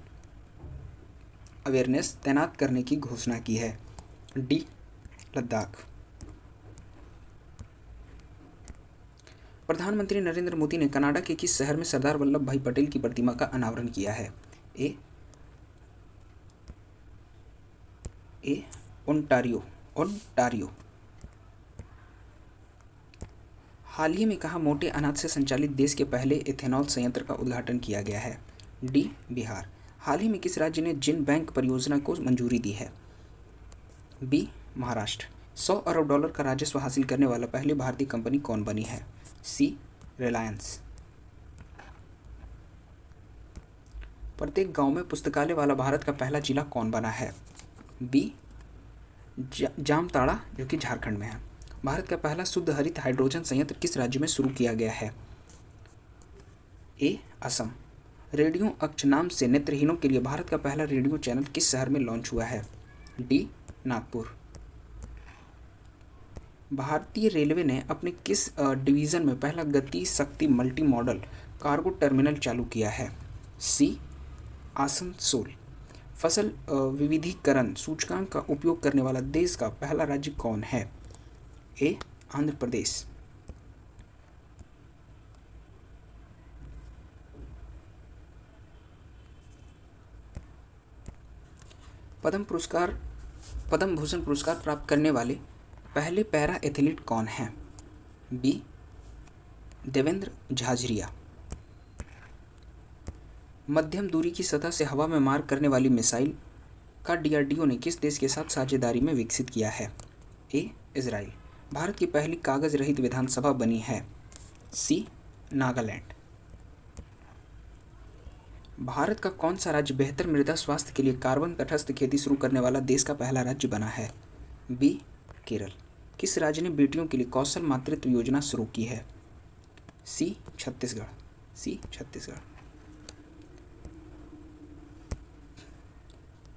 अवेयरनेस तैनात करने की घोषणा की है? डी लद्दाख। प्रधानमंत्री नरेंद्र मोदी ने कनाडा के किस शहर में सरदार वल्लभ भाई पटेल की प्रतिमा का अनावरण किया है? ए ओंटारियो। हाल ही में कहाँ मोटे अनाज से संचालित देश के पहले इथेनॉल संयंत्र का उद्घाटन किया गया है? डी बिहार। हाल ही में किस राज्य ने जिन बैंक परियोजना को मंजूरी दी है? बी महाराष्ट्र। 100 अरब डॉलर का राजस्व हासिल करने वाला पहली भारतीय कंपनी कौन बनी है? सी रिलायंस। प्रत्येक गांव में पुस्तकालय वाला भारत का पहला जिला कौन बना है? बी जामताड़ा, जो कि झारखंड में है। भारत का पहला शुद्ध हरित हाइड्रोजन संयंत्र किस राज्य में शुरू किया गया है? ए असम। रेडियो अक्ष नाम से नेत्रहीनों के लिए भारत का पहला रेडियो चैनल किस शहर में लॉन्च हुआ है? डी नागपुर। भारतीय रेलवे ने अपने किस डिवीज़न में पहला गति शक्ति मल्टी मॉडल कार्गो टर्मिनल चालू किया है? सी आसनसोल। फसल विविधीकरण सूचकांक का उपयोग करने वाला देश का पहला राज्य कौन है? ए आंध्र प्रदेश। पद्म भूषण पुरस्कार प्राप्त करने वाले पहले पैरा एथलीट कौन हैं? बी देवेंद्र झाझरिया। मध्यम दूरी की सतह से हवा में मार करने वाली मिसाइल का डीआरडीओ ने किस देश के साथ साझेदारी में विकसित किया है? ए इजराइल। भारत की पहली कागज रहित विधानसभा बनी है? सी नागालैंड। भारत का कौन सा राज्य बेहतर मृदा स्वास्थ्य के लिए कार्बन तटस्थ खेती शुरू करने वाला देश का पहला राज्य बना है? बी केरल। किस राज्य ने बेटियों के लिए कौशल मातृत्व योजना शुरू की है? सी छत्तीसगढ़।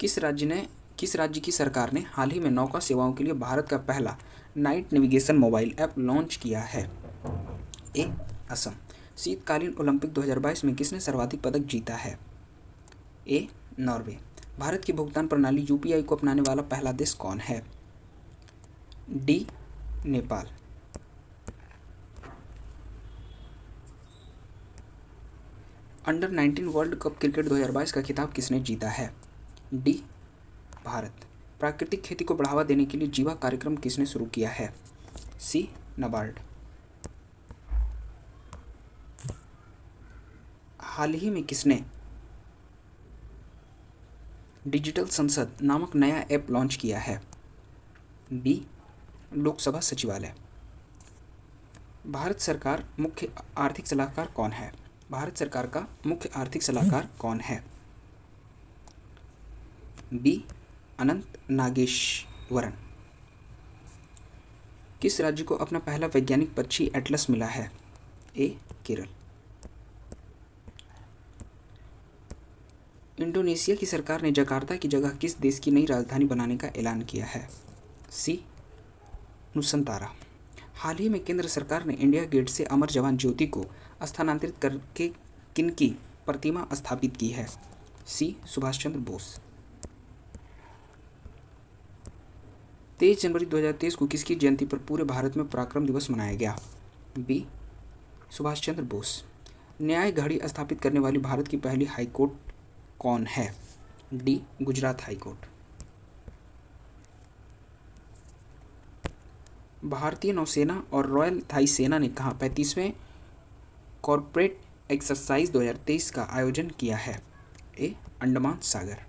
किस राज्य की सरकार ने हाल ही में नौका सेवाओं के लिए भारत का पहला night navigation mobile app launch किया है? ए असम। शीतकालीन ओलंपिक 2022 में किसने सर्वाधिक पदक जीता है? ए नॉर्वे। भारत की भुगतान प्रणाली यूपीआई को अपनाने वाला पहला देश कौन है? D Nepal. Under 19 world cup cricket 2022 का खिताब किसने जीता है? डी भारत। प्राकृतिक खेती को बढ़ावा देने के लिए जीवा कार्यक्रम किसने शुरू किया है? सी नाबार्ड। हाल ही में किसने डिजिटल संसद नामक नया ऐप लॉन्च किया है? बी लोकसभा सचिवालय। भारत सरकार का मुख्य आर्थिक सलाहकार कौन है? बी अनंत नागेश्वरन। किस राज्य को अपना पहला वैज्ञानिक पक्षी एटलस मिला है? ए केरल। इंडोनेशिया की सरकार ने जकार्ता की जगह किस देश की नई राजधानी बनाने का ऐलान किया है? सी नुसंतारा। हाल ही में केंद्र सरकार ने इंडिया गेट से अमर जवान ज्योति को स्थानांतरित करके किनकी प्रतिमा स्थापित की है? सी सुभाष चंद्र बोस। 23 जनवरी 2023 को किसकी जयंती पर पूरे भारत में पराक्रम दिवस मनाया गया? बी सुभाष चंद्र बोस। न्याय घड़ी स्थापित करने वाली भारत की पहली हाईकोर्ट कौन है? D Gujarat high court. भारतीय नौसेना और रॉयल थाई सेना ने कहाँ 35वें कॉर्पोरेट एक्सरसाइज 2023 का आयोजन किया है? ए अंडमान सागर।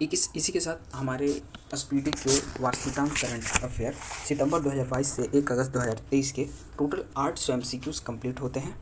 इसी के साथ हमारे एसपीटी के वार्षिकांक करंट अफेयर सितंबर 2022 से 1 अगस्त 2023 के टोटल 800 MCQs कंप्लीट होते हैं।